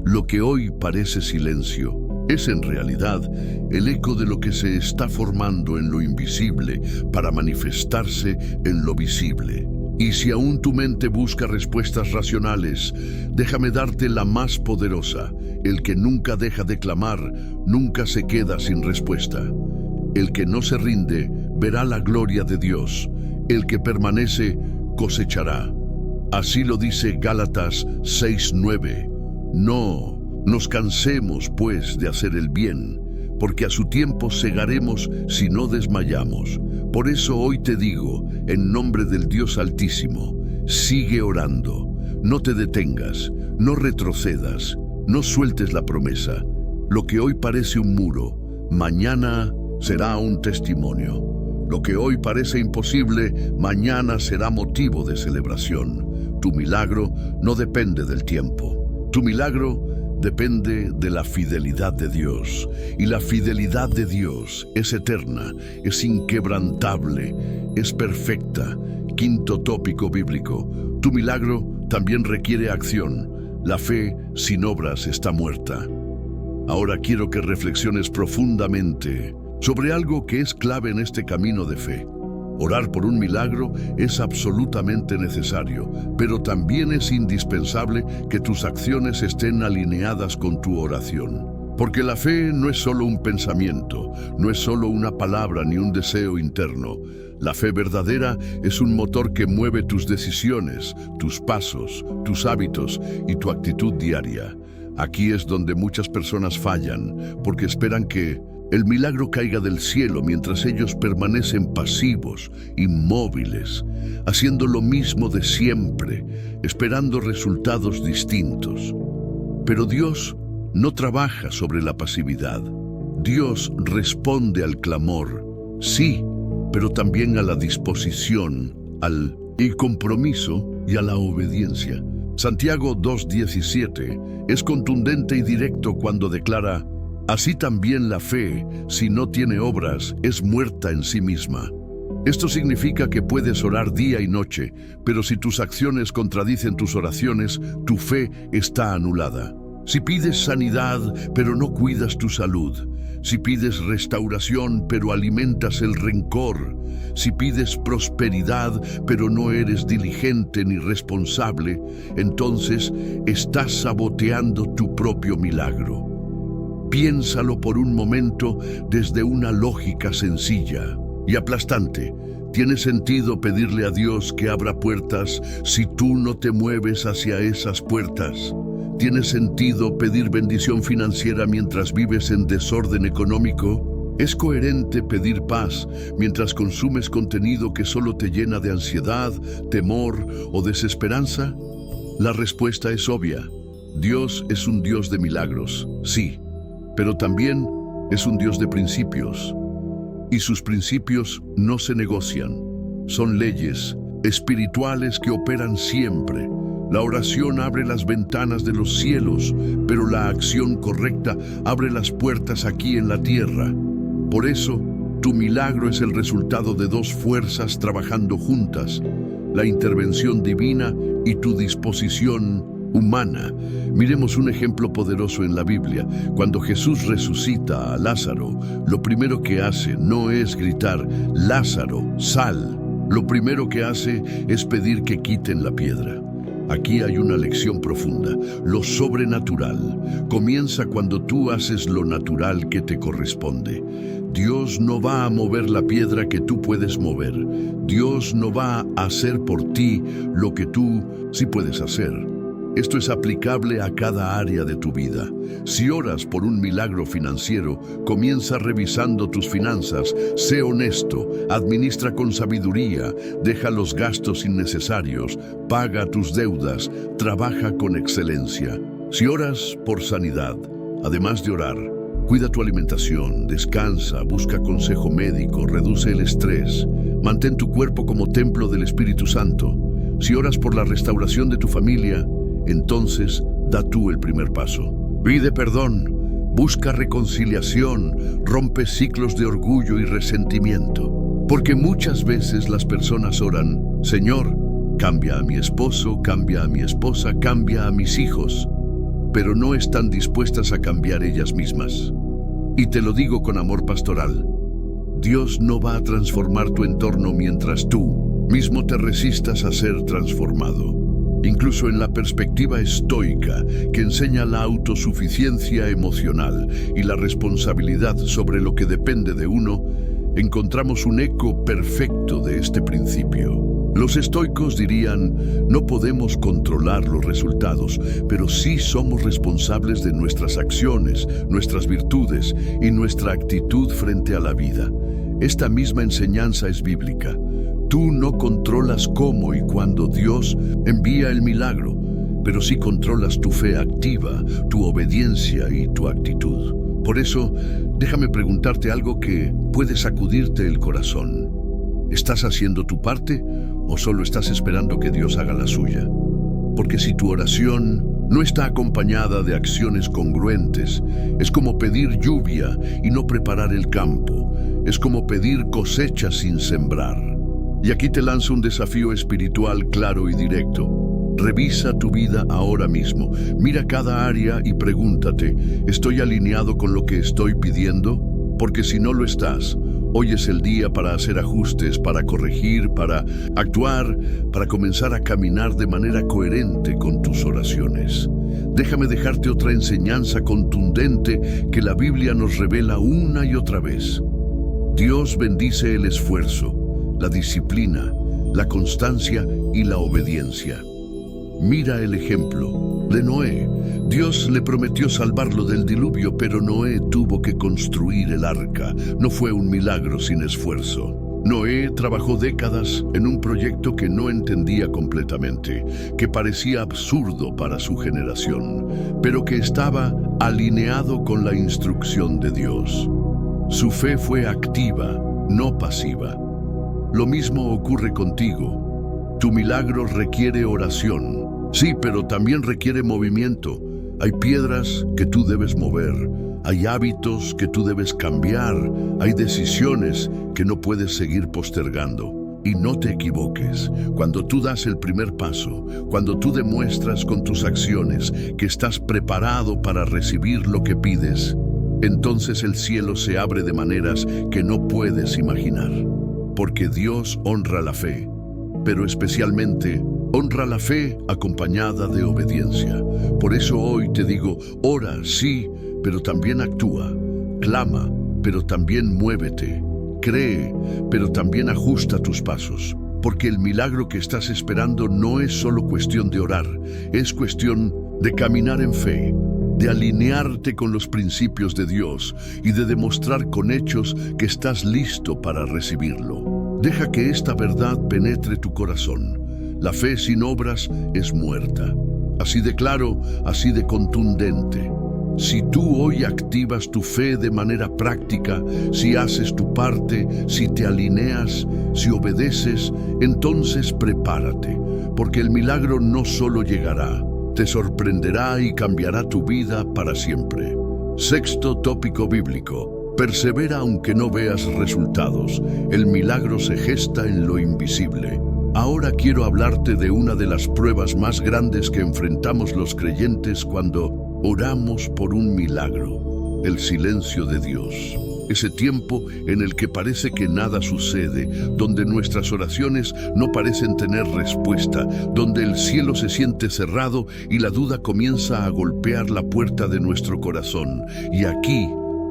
Lo que hoy parece silencio es en realidad el eco de lo que se está formando en lo invisible para manifestarse en lo visible. Y si aún tu mente busca respuestas racionales, déjame darte la más poderosa. El que nunca deja de clamar, nunca se queda sin respuesta. El que no se rinde, verá la gloria de Dios. El que permanece, cosechará. Así lo dice Gálatas 6:9. No nos cansemos, pues, de hacer el bien, porque a su tiempo segaremos si no desmayamos. Por eso hoy te digo, en nombre del Dios Altísimo, sigue orando, no te detengas, no retrocedas, no sueltes la promesa. Lo que hoy parece un muro, mañana será un testimonio. Lo que hoy parece imposible, mañana será motivo de celebración. Tu milagro no depende del tiempo. Tu milagro depende de la fidelidad de Dios. Y la fidelidad de Dios es eterna, es inquebrantable, es perfecta. Quinto tópico bíblico. Tu milagro también requiere acción. La fe sin obras está muerta. Ahora quiero que reflexiones profundamente sobre algo que es clave en este camino de fe. Orar por un milagro es absolutamente necesario, pero también es indispensable que tus acciones estén alineadas con tu oración. Porque la fe no es solo un pensamiento, no es solo una palabra ni un deseo interno. La fe verdadera es un motor que mueve tus decisiones, tus pasos, tus hábitos y tu actitud diaria. Aquí es donde muchas personas fallan, porque esperan que el milagro caiga del cielo mientras ellos permanecen pasivos, inmóviles, haciendo lo mismo de siempre, esperando resultados distintos. Pero Dios no trabaja sobre la pasividad. Dios responde al clamor, sí, pero también a la disposición, al compromiso y a la obediencia. Santiago 2:17 es contundente y directo cuando declara: así también la fe, si no tiene obras, es muerta en sí misma. Esto significa que puedes orar día y noche, pero si tus acciones contradicen tus oraciones, tu fe está anulada. Si pides sanidad, pero no cuidas tu salud, si pides restauración, pero alimentas el rencor, si pides prosperidad, pero no eres diligente ni responsable, entonces estás saboteando tu propio milagro. Piénsalo por un momento desde una lógica sencilla y aplastante. ¿Tiene sentido pedirle a Dios que abra puertas si tú no te mueves hacia esas puertas? ¿Tiene sentido pedir bendición financiera mientras vives en desorden económico? ¿Es coherente pedir paz mientras consumes contenido que solo te llena de ansiedad, temor o desesperanza? La respuesta es obvia. Dios es un Dios de milagros, sí, pero también es un Dios de principios. Y sus principios no se negocian. Son leyes espirituales que operan siempre. La oración abre las ventanas de los cielos, pero la acción correcta abre las puertas aquí en la tierra. Por eso, tu milagro es el resultado de dos fuerzas trabajando juntas: la intervención divina y tu disposición humana. Miremos un ejemplo poderoso en la Biblia. Cuando Jesús resucita a Lázaro, lo primero que hace no es gritar: Lázaro, sal. Lo primero que hace es pedir que quiten la piedra. Aquí hay una lección profunda. Lo sobrenatural comienza cuando tú haces lo natural que te corresponde. Dios no va a mover la piedra que tú puedes mover. Dios no va a hacer por ti lo que tú sí puedes hacer. Esto es aplicable a cada área de tu vida. Si oras por un milagro financiero, comienza revisando tus finanzas, sé honesto, administra con sabiduría, deja los gastos innecesarios, paga tus deudas, trabaja con excelencia. Si oras por sanidad, además de orar, cuida tu alimentación, descansa, busca consejo médico, reduce el estrés, mantén tu cuerpo como templo del Espíritu Santo. Si oras por la restauración de tu familia, entonces da tú el primer paso. Pide perdón, busca reconciliación, rompe ciclos de orgullo y resentimiento. Porque muchas veces las personas oran, Señor, cambia a mi esposo, cambia a mi esposa, cambia a mis hijos, pero no están dispuestas a cambiar ellas mismas. Y te lo digo con amor pastoral, Dios no va a transformar tu entorno mientras tú mismo te resistas a ser transformado. Incluso en la perspectiva estoica, que enseña la autosuficiencia emocional y la responsabilidad sobre lo que depende de uno, encontramos un eco perfecto de este principio. Los estoicos dirían, no podemos controlar los resultados, pero sí somos responsables de nuestras acciones, nuestras virtudes y nuestra actitud frente a la vida. Esta misma enseñanza es bíblica. Tú no controlas cómo y cuándo Dios envía el milagro, pero sí controlas tu fe activa, tu obediencia y tu actitud. Por eso, déjame preguntarte algo que puede sacudirte el corazón. ¿Estás haciendo tu parte o solo estás esperando que Dios haga la suya? Porque si tu oración no está acompañada de acciones congruentes, es como pedir lluvia y no preparar el campo. Es como pedir cosecha sin sembrar. Y aquí te lanzo un desafío espiritual claro y directo. Revisa tu vida ahora mismo. Mira cada área y pregúntate, ¿estoy alineado con lo que estoy pidiendo? Porque si no lo estás, hoy es el día para hacer ajustes, para corregir, para actuar, para comenzar a caminar de manera coherente con tus oraciones. Déjame dejarte otra enseñanza contundente que la Biblia nos revela una y otra vez. Dios bendice el esfuerzo, la disciplina, la constancia y la obediencia. Mira el ejemplo de Noé. Dios le prometió salvarlo del diluvio, pero Noé tuvo que construir el arca. No fue un milagro sin esfuerzo. Noé trabajó décadas en un proyecto que no entendía completamente, que parecía absurdo para su generación, pero que estaba alineado con la instrucción de Dios. Su fe fue activa, no pasiva. Lo mismo ocurre contigo. Tu milagro requiere oración. Sí, pero también requiere movimiento. Hay piedras que tú debes mover. Hay hábitos que tú debes cambiar. Hay decisiones que no puedes seguir postergando. Y no te equivoques. Cuando tú das el primer paso, cuando tú demuestras con tus acciones que estás preparado para recibir lo que pides, entonces el cielo se abre de maneras que no puedes imaginar. Porque Dios honra la fe, pero especialmente honra la fe acompañada de obediencia. Por eso hoy te digo, ora, sí, pero también actúa. Clama, pero también muévete. Cree, pero también ajusta tus pasos. Porque el milagro que estás esperando no es solo cuestión de orar, es cuestión de caminar en fe, de alinearte con los principios de Dios y de demostrar con hechos que estás listo para recibirlo. Deja que esta verdad penetre tu corazón. La fe sin obras es muerta. Así de claro, así de contundente. Si tú hoy activas tu fe de manera práctica, si haces tu parte, si te alineas, si obedeces, entonces prepárate, porque el milagro no solo llegará, te sorprenderá y cambiará tu vida para siempre. Sexto tópico bíblico. Persevera aunque no veas resultados. El milagro se gesta en lo invisible. Ahora quiero hablarte de una de las pruebas más grandes que enfrentamos los creyentes cuando oramos por un milagro: el silencio de Dios. Ese tiempo en el que parece que nada sucede, donde nuestras oraciones no parecen tener respuesta, donde el cielo se siente cerrado y la duda comienza a golpear la puerta de nuestro corazón. Y aquí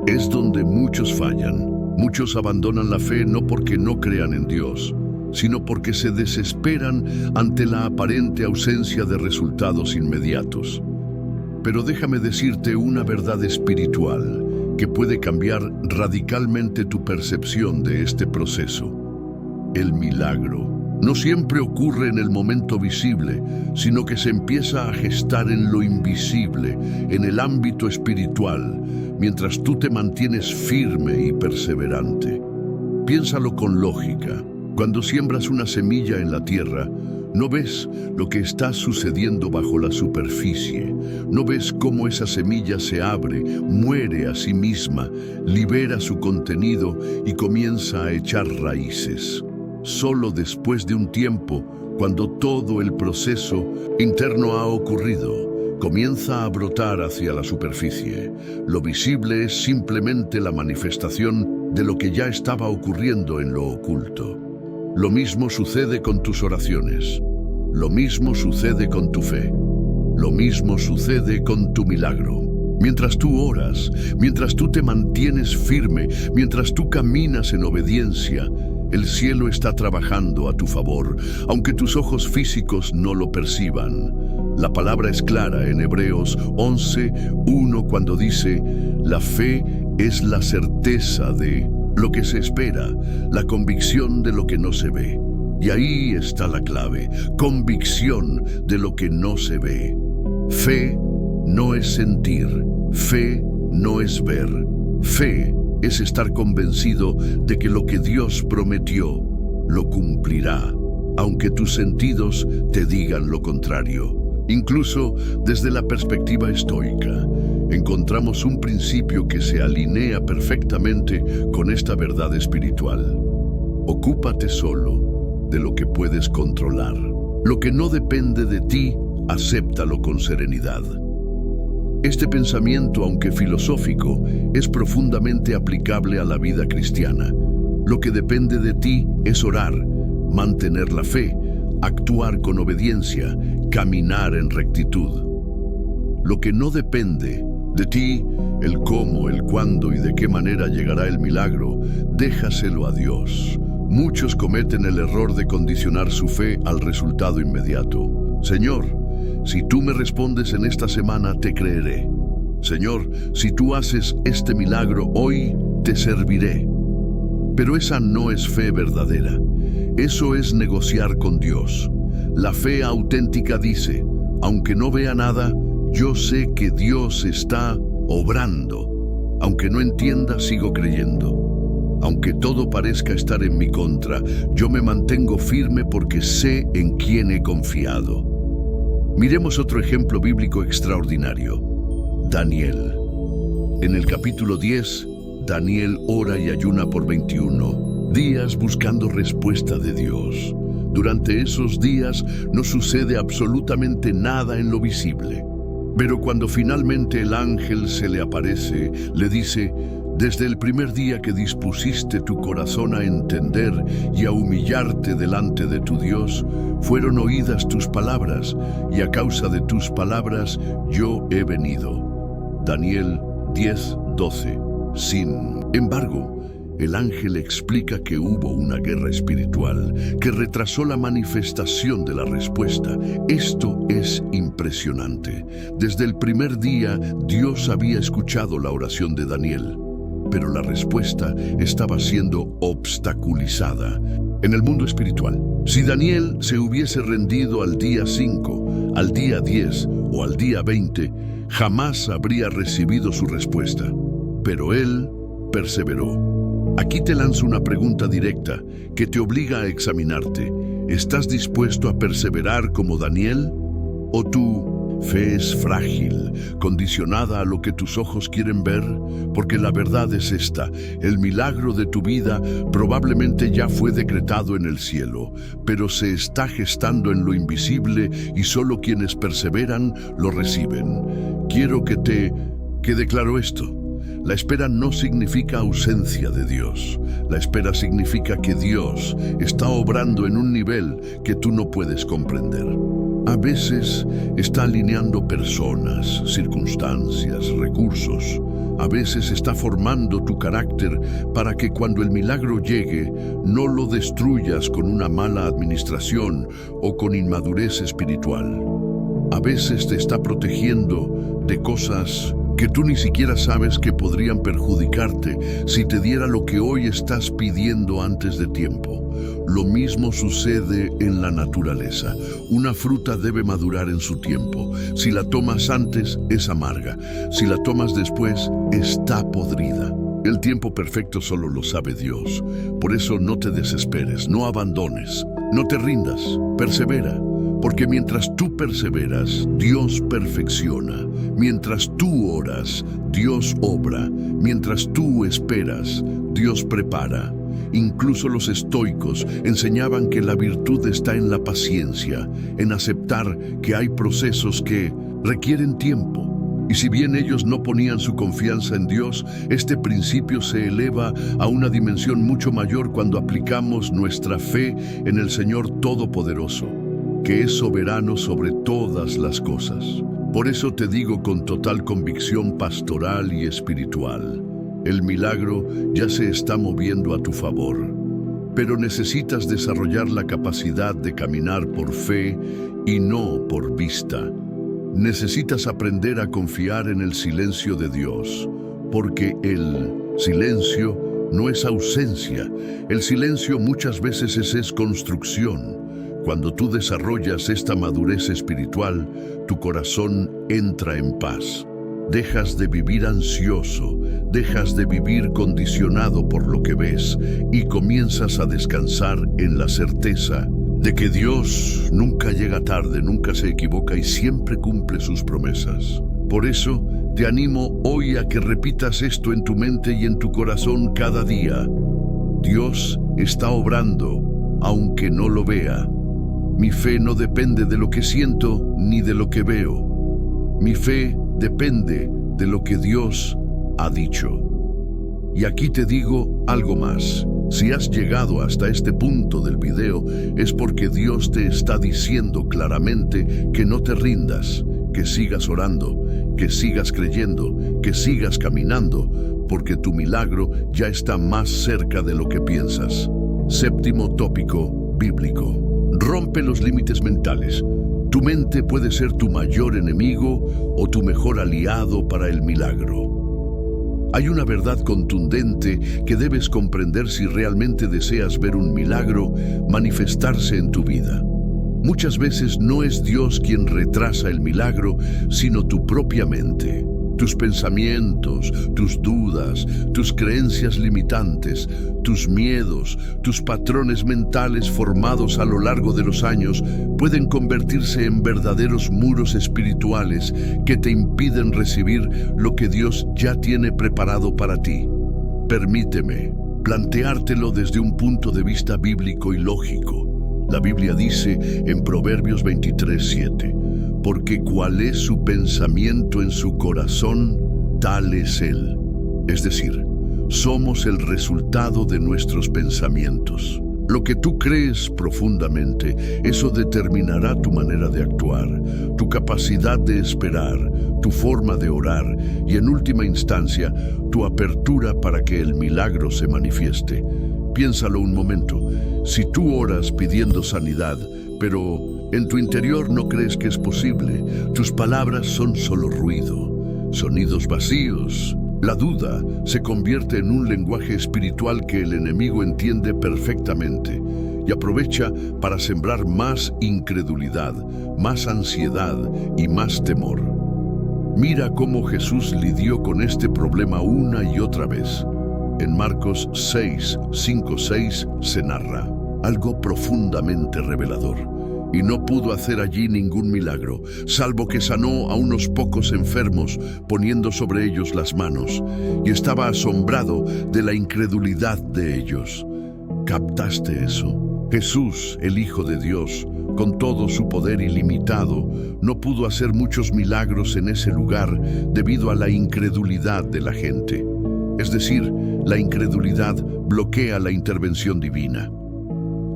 es donde muchos fallan. Muchos abandonan la fe no porque no crean en Dios, sino porque se desesperan ante la aparente ausencia de resultados inmediatos. Pero déjame decirte una verdad espiritual que puede cambiar radicalmente tu percepción de este proceso. El milagro no siempre ocurre en el momento visible, sino que se empieza a gestar en lo invisible, en el ámbito espiritual, mientras tú te mantienes firme y perseverante. Piénsalo con lógica. Cuando siembras una semilla en la tierra, no ves lo que está sucediendo bajo la superficie. No ves cómo esa semilla se abre, muere a sí misma, libera su contenido y comienza a echar raíces. Solo después de un tiempo, cuando todo el proceso interno ha ocurrido, comienza a brotar hacia la superficie. Lo visible es simplemente la manifestación de lo que ya estaba ocurriendo en lo oculto. Lo mismo sucede con tus oraciones. Lo mismo sucede con tu fe. Lo mismo sucede con tu milagro. Mientras tú oras, mientras tú te mantienes firme, mientras tú caminas en obediencia, el cielo está trabajando a tu favor, aunque tus ojos físicos no lo perciban. La palabra es clara en Hebreos 11:1 cuando dice: la fe es la certeza de lo que se espera, la convicción de lo que no se ve. Y ahí está la clave: convicción de lo que no se ve. Fe no es sentir, fe no es ver. Fe es estar convencido de que lo que Dios prometió lo cumplirá, aunque tus sentidos te digan lo contrario. Incluso desde la perspectiva estoica, encontramos un principio que se alinea perfectamente con esta verdad espiritual. Ocúpate solo de lo que puedes controlar. Lo que no depende de ti, acéptalo con serenidad. Este pensamiento, aunque filosófico, es profundamente aplicable a la vida cristiana. Lo que depende de ti es orar, mantener la fe, actuar con obediencia, caminar en rectitud. Lo que no depende de ti, el cómo, el cuándo y de qué manera llegará el milagro, déjaselo a Dios. Muchos cometen el error de condicionar su fe al resultado inmediato. Señor, si tú me respondes en esta semana, te creeré. Señor, si tú haces este milagro hoy, te serviré. Pero esa no es fe verdadera. Eso es negociar con Dios. La fe auténtica dice: aunque no vea nada, yo sé que Dios está obrando. Aunque no entienda, sigo creyendo. Aunque todo parezca estar en mi contra, yo me mantengo firme porque sé en quién he confiado. Miremos otro ejemplo bíblico extraordinario: Daniel. En el capítulo 10, Daniel ora y ayuna por 21 días buscando respuesta de Dios. Durante esos días no sucede absolutamente nada en lo visible. Pero cuando finalmente el ángel se le aparece, le dice: desde el primer día que dispusiste tu corazón a entender y a humillarte delante de tu Dios, fueron oídas tus palabras, y a causa de tus palabras yo he venido. Daniel 10:12. Sin embargo, el ángel explica que hubo una guerra espiritual que retrasó la manifestación de la respuesta. Esto es impresionante. Desde el primer día, Dios había escuchado la oración de Daniel, pero la respuesta estaba siendo obstaculizada. En el mundo espiritual, si Daniel se hubiese rendido al día 5, al día 10 o al día 20, jamás habría recibido su respuesta. Pero él perseveró. Aquí te lanzo una pregunta directa que te obliga a examinarte. ¿Estás dispuesto a perseverar como Daniel? ¿O tu fe es frágil, condicionada a lo que tus ojos quieren ver? Porque la verdad es esta: el milagro de tu vida probablemente ya fue decretado en el cielo, pero se está gestando en lo invisible y solo quienes perseveran lo reciben. Quiero que te quede claro esto. La espera no significa ausencia de Dios. La espera significa que Dios está obrando en un nivel que tú no puedes comprender. A veces está alineando personas, circunstancias, recursos. A veces está formando tu carácter para que cuando el milagro llegue, no lo destruyas con una mala administración o con inmadurez espiritual. A veces te está protegiendo de cosas que tú ni siquiera sabes que podrían perjudicarte si te diera lo que hoy estás pidiendo antes de tiempo. Lo mismo sucede en la naturaleza. Una fruta debe madurar en su tiempo. Si la tomas antes, es amarga. Si la tomas después, está podrida. El tiempo perfecto solo lo sabe Dios. Por eso no te desesperes, no abandones, no te rindas, persevera. Porque mientras tú perseveras, Dios perfecciona. Mientras tú oras, Dios obra. Mientras tú esperas, Dios prepara. Incluso los estoicos enseñaban que la virtud está en la paciencia, en aceptar que hay procesos que requieren tiempo. Y si bien ellos no ponían su confianza en Dios, este principio se eleva a una dimensión mucho mayor cuando aplicamos nuestra fe en el Señor Todopoderoso, que es soberano sobre todas las cosas. Por eso te digo con total convicción pastoral y espiritual, el milagro ya se está moviendo a tu favor, pero necesitas desarrollar la capacidad de caminar por fe y no por vista. Necesitas aprender a confiar en el silencio de Dios, porque el silencio no es ausencia. El silencio muchas veces es construcción. Cuando tú desarrollas esta madurez espiritual, tu corazón entra en paz. Dejas de vivir ansioso, dejas de vivir condicionado por lo que ves y comienzas a descansar en la certeza de que Dios nunca llega tarde, nunca se equivoca y siempre cumple sus promesas. Por eso, te animo hoy a que repitas esto en tu mente y en tu corazón cada día. Dios está obrando, aunque no lo vea. Mi fe no depende de lo que siento ni de lo que veo. Mi fe depende de lo que Dios ha dicho. Y aquí te digo algo más. Si has llegado hasta este punto del video, es porque Dios te está diciendo claramente que no te rindas, que sigas orando, que sigas creyendo, que sigas caminando, porque tu milagro ya está más cerca de lo que piensas. Séptimo tópico bíblico. Rompe los límites mentales. Tu mente puede ser tu mayor enemigo o tu mejor aliado para el milagro. Hay una verdad contundente que debes comprender si realmente deseas ver un milagro manifestarse en tu vida. Muchas veces no es Dios quien retrasa el milagro, sino tu propia mente. Tus pensamientos, tus dudas, tus creencias limitantes, tus miedos, tus patrones mentales formados a lo largo de los años pueden convertirse en verdaderos muros espirituales que te impiden recibir lo que Dios ya tiene preparado para ti. Permíteme planteártelo desde un punto de vista bíblico y lógico. La Biblia dice en Proverbios 23:7, porque cuál es su pensamiento en su corazón, tal es él. Es decir, somos el resultado de nuestros pensamientos. Lo que tú crees profundamente, eso determinará tu manera de actuar, tu capacidad de esperar, tu forma de orar y, en última instancia, tu apertura para que el milagro se manifieste. Piénsalo un momento. Si tú oras pidiendo sanidad, pero en tu interior no crees que es posible, tus palabras son solo ruido, sonidos vacíos. La duda se convierte en un lenguaje espiritual que el enemigo entiende perfectamente y aprovecha para sembrar más incredulidad, más ansiedad y más temor. Mira cómo Jesús lidió con este problema una y otra vez. En Marcos 6:5-6 se narra algo profundamente revelador. Y no pudo hacer allí ningún milagro, salvo que sanó a unos pocos enfermos, poniendo sobre ellos las manos, y estaba asombrado de la incredulidad de ellos. ¿Captaste eso? Jesús, el Hijo de Dios, con todo su poder ilimitado, no pudo hacer muchos milagros en ese lugar debido a la incredulidad de la gente. Es decir, la incredulidad bloquea la intervención divina.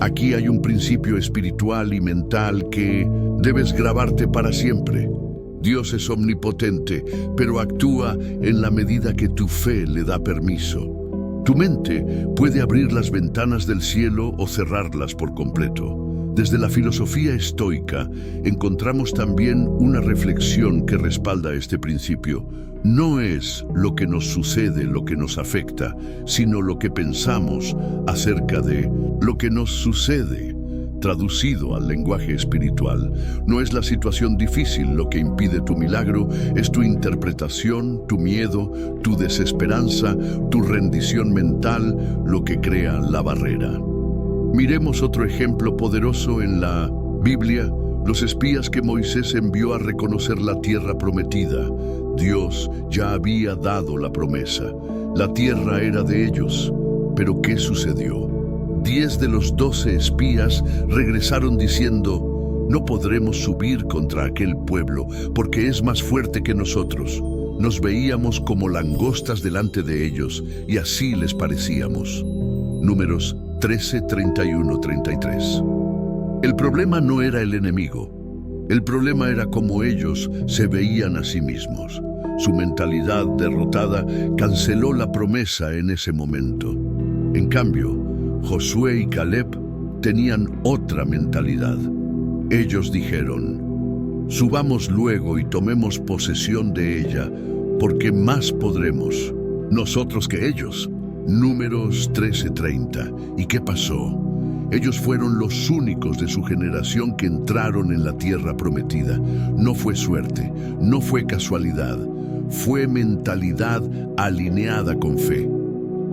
Aquí hay un principio espiritual y mental que debes grabarte para siempre. Dios es omnipotente, pero actúa en la medida que tu fe le da permiso. Tu mente puede abrir las ventanas del cielo o cerrarlas por completo. Desde la filosofía estoica encontramos también una reflexión que respalda este principio. No es lo que nos sucede lo que nos afecta, sino lo que pensamos acerca de lo que nos sucede. Traducido al lenguaje espiritual, no es la situación difícil lo que impide tu milagro, es tu interpretación, tu miedo, tu desesperanza, tu rendición mental lo que crea la barrera. Miremos otro ejemplo poderoso en la Biblia, los espías que Moisés envió a reconocer la tierra prometida. Dios ya había dado la promesa. La tierra era de ellos. Pero ¿qué sucedió? 10 de los 12 espías regresaron diciendo: no podremos subir contra aquel pueblo, porque es más fuerte que nosotros. Nos veíamos como langostas delante de ellos, y así les parecíamos. Números 13, 31, 33. El problema no era el enemigo. El problema era cómo ellos se veían a sí mismos. Su mentalidad derrotada canceló la promesa en ese momento. En cambio, Josué y Caleb tenían otra mentalidad. Ellos dijeron: subamos luego y tomemos posesión de ella, porque más podremos nosotros que ellos. Números 13:30. ¿Y qué pasó? Ellos fueron los únicos de su generación que entraron en la tierra prometida. No fue suerte, no fue casualidad, fue mentalidad alineada con fe.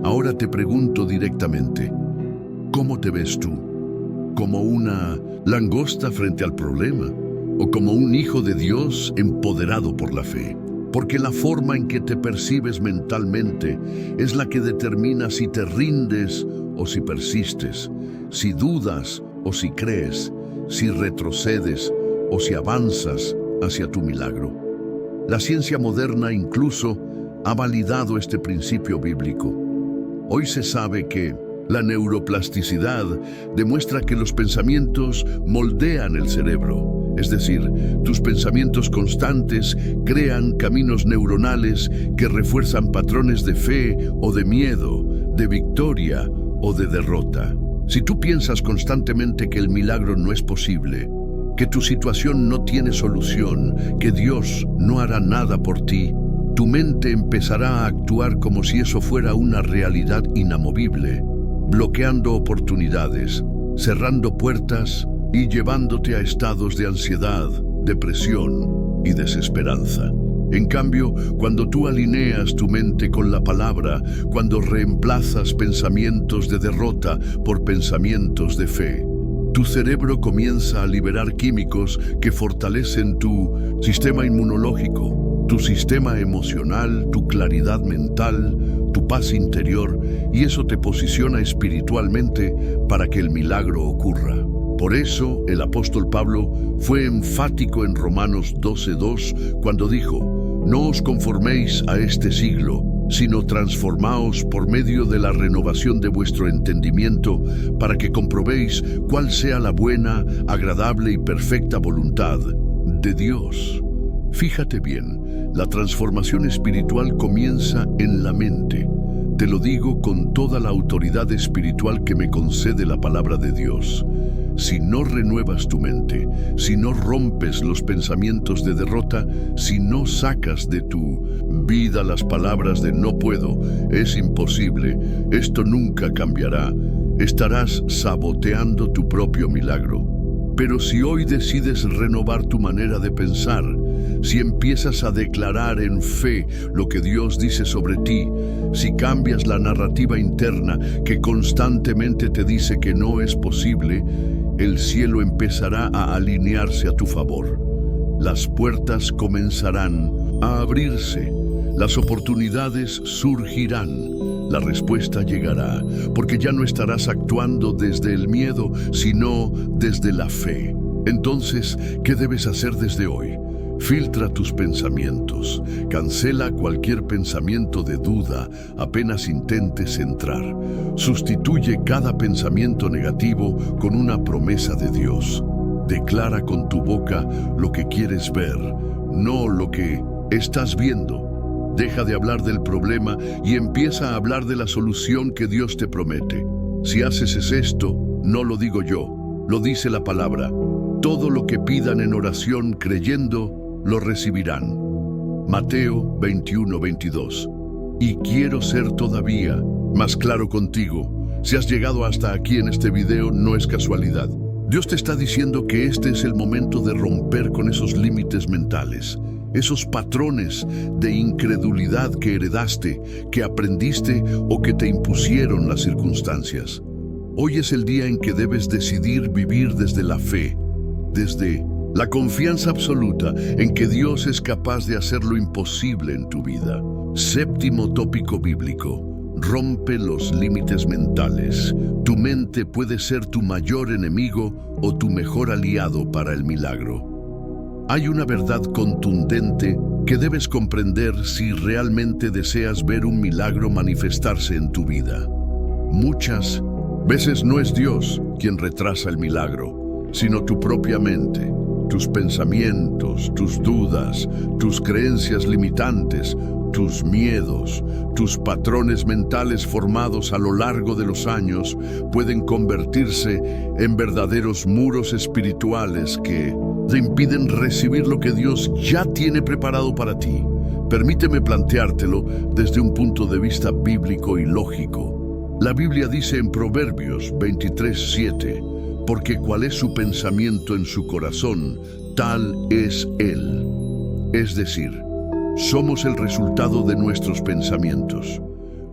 Ahora te pregunto directamente, ¿cómo te ves tú? ¿Como una langosta frente al problema? ¿O como un hijo de Dios empoderado por la fe? Porque la forma en que te percibes mentalmente es la que determina si te rindes o si persistes, si dudas o si crees, si retrocedes o si avanzas hacia tu milagro. La ciencia moderna incluso ha validado este principio bíblico. Hoy se sabe que la neuroplasticidad demuestra que los pensamientos moldean el cerebro. Es decir, tus pensamientos constantes crean caminos neuronales que refuerzan patrones de fe o de miedo, de victoria o de derrota. Si tú piensas constantemente que el milagro no es posible, que tu situación no tiene solución, que Dios no hará nada por ti, tu mente empezará a actuar como si eso fuera una realidad inamovible, bloqueando oportunidades, cerrando puertas y llevándote a estados de ansiedad, depresión y desesperanza. En cambio, cuando tú alineas tu mente con la palabra, cuando reemplazas pensamientos de derrota por pensamientos de fe, tu cerebro comienza a liberar químicos que fortalecen tu sistema inmunológico, tu sistema emocional, tu claridad mental, tu paz interior, y eso te posiciona espiritualmente para que el milagro ocurra. Por eso, el apóstol Pablo fue enfático en Romanos 12:2 cuando dijo: no os conforméis a este siglo, sino transformaos por medio de la renovación de vuestro entendimiento, para que comprobéis cuál sea la buena, agradable y perfecta voluntad de Dios. Fíjate bien, la transformación espiritual comienza en la mente. Te lo digo con toda la autoridad espiritual que me concede la palabra de Dios. Si no renuevas tu mente, si no rompes los pensamientos de derrota, si no sacas de tu vida las palabras de no puedo, es imposible, esto nunca cambiará, estarás saboteando tu propio milagro. Pero si hoy decides renovar tu manera de pensar, si empiezas a declarar en fe lo que Dios dice sobre ti, si cambias la narrativa interna que constantemente te dice que no es posible, el cielo empezará a alinearse a tu favor. Las puertas comenzarán a abrirse, las oportunidades surgirán, la respuesta llegará, porque ya no estarás actuando desde el miedo, sino desde la fe. Entonces, ¿qué debes hacer desde hoy? Filtra tus pensamientos, cancela cualquier pensamiento de duda apenas intentes entrar. Sustituye cada pensamiento negativo con una promesa de Dios. Declara con tu boca lo que quieres ver, no lo que estás viendo. Deja de hablar del problema y empieza a hablar de la solución que Dios te promete. Si haces esto, no lo digo yo, lo dice la palabra. Todo lo que pidan en oración creyendo, lo recibirán. Mateo 21:22. Y quiero ser todavía más claro contigo. Si has llegado hasta aquí en este video, no es casualidad. Dios te está diciendo que este es el momento de romper con esos límites mentales, esos patrones de incredulidad que heredaste, que aprendiste o que te impusieron las circunstancias. Hoy es el día en que debes decidir vivir desde la fe, desde la confianza absoluta en que Dios es capaz de hacer lo imposible en tu vida. Séptimo tópico bíblico. Rompe los límites mentales. Tu mente puede ser tu mayor enemigo o tu mejor aliado para el milagro. Hay una verdad contundente que debes comprender si realmente deseas ver un milagro manifestarse en tu vida. Muchas veces no es Dios quien retrasa el milagro, sino tu propia mente, tus pensamientos, tus dudas, tus creencias limitantes, tus miedos, tus patrones mentales formados a lo largo de los años pueden convertirse en verdaderos muros espirituales que te impiden recibir lo que Dios ya tiene preparado para ti. Permíteme planteártelo desde un punto de vista bíblico y lógico. La Biblia dice en Proverbios 23:7, porque cuál es su pensamiento en su corazón, tal es él. Es decir, somos el resultado de nuestros pensamientos.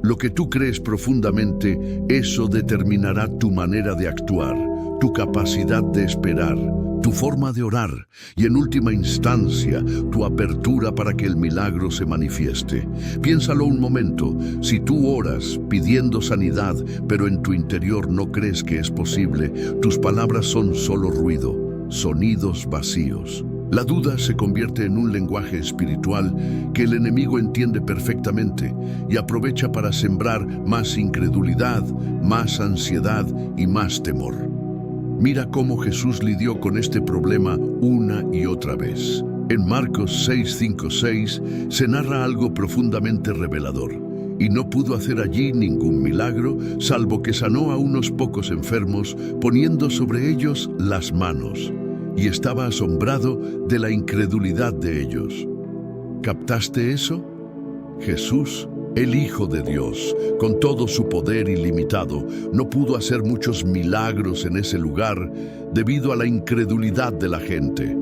Lo que tú crees profundamente, eso determinará tu manera de actuar, tu capacidad de esperar, tu forma de orar y, en última instancia, tu apertura para que el milagro se manifieste. Piénsalo un momento. Si tú oras pidiendo sanidad, pero en tu interior no crees que es posible, tus palabras son solo ruido, sonidos vacíos. La duda se convierte en un lenguaje espiritual que el enemigo entiende perfectamente y aprovecha para sembrar más incredulidad, más ansiedad y más temor. Mira cómo Jesús lidió con este problema una y otra vez. En Marcos 6:5-6 se narra algo profundamente revelador. Y no pudo hacer allí ningún milagro, salvo que sanó a unos pocos enfermos, poniendo sobre ellos las manos. Y estaba asombrado de la incredulidad de ellos. ¿Captaste eso? Jesús, el Hijo de Dios, con todo su poder ilimitado, no pudo hacer muchos milagros en ese lugar debido a la incredulidad de la gente.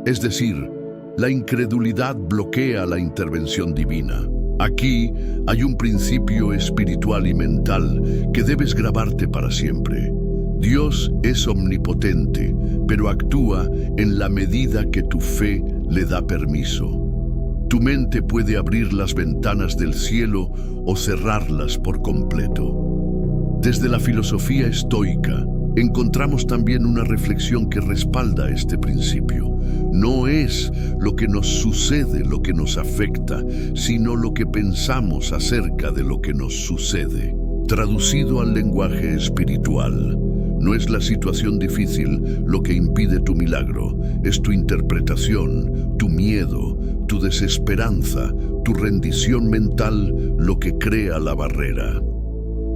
Es decir, la incredulidad bloquea la intervención divina. Aquí hay un principio espiritual y mental que debes grabarte para siempre. Dios es omnipotente, pero actúa en la medida que tu fe le da permiso. Tu mente puede abrir las ventanas del cielo o cerrarlas por completo. Desde la filosofía estoica, encontramos también una reflexión que respalda este principio. No es lo que nos sucede lo que nos afecta, sino lo que pensamos acerca de lo que nos sucede. Traducido al lenguaje espiritual, no es la situación difícil lo que impide tu milagro, es tu interpretación, tu miedo, tu desesperanza, tu rendición mental lo que crea la barrera.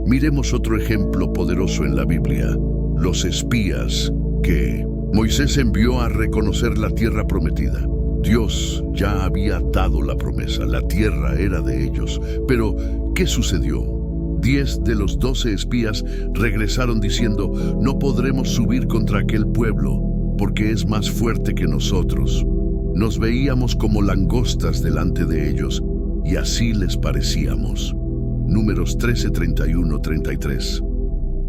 Miremos otro ejemplo poderoso en la Biblia, los espías que Moisés envió a reconocer la tierra prometida. Dios ya había dado la promesa, la tierra era de ellos. Pero, ¿qué sucedió? 10 de los 12 espías regresaron diciendo, no podremos subir contra aquel pueblo, porque es más fuerte que nosotros. Nos veíamos como langostas delante de ellos, y así les parecíamos. Números 13, 31, 33.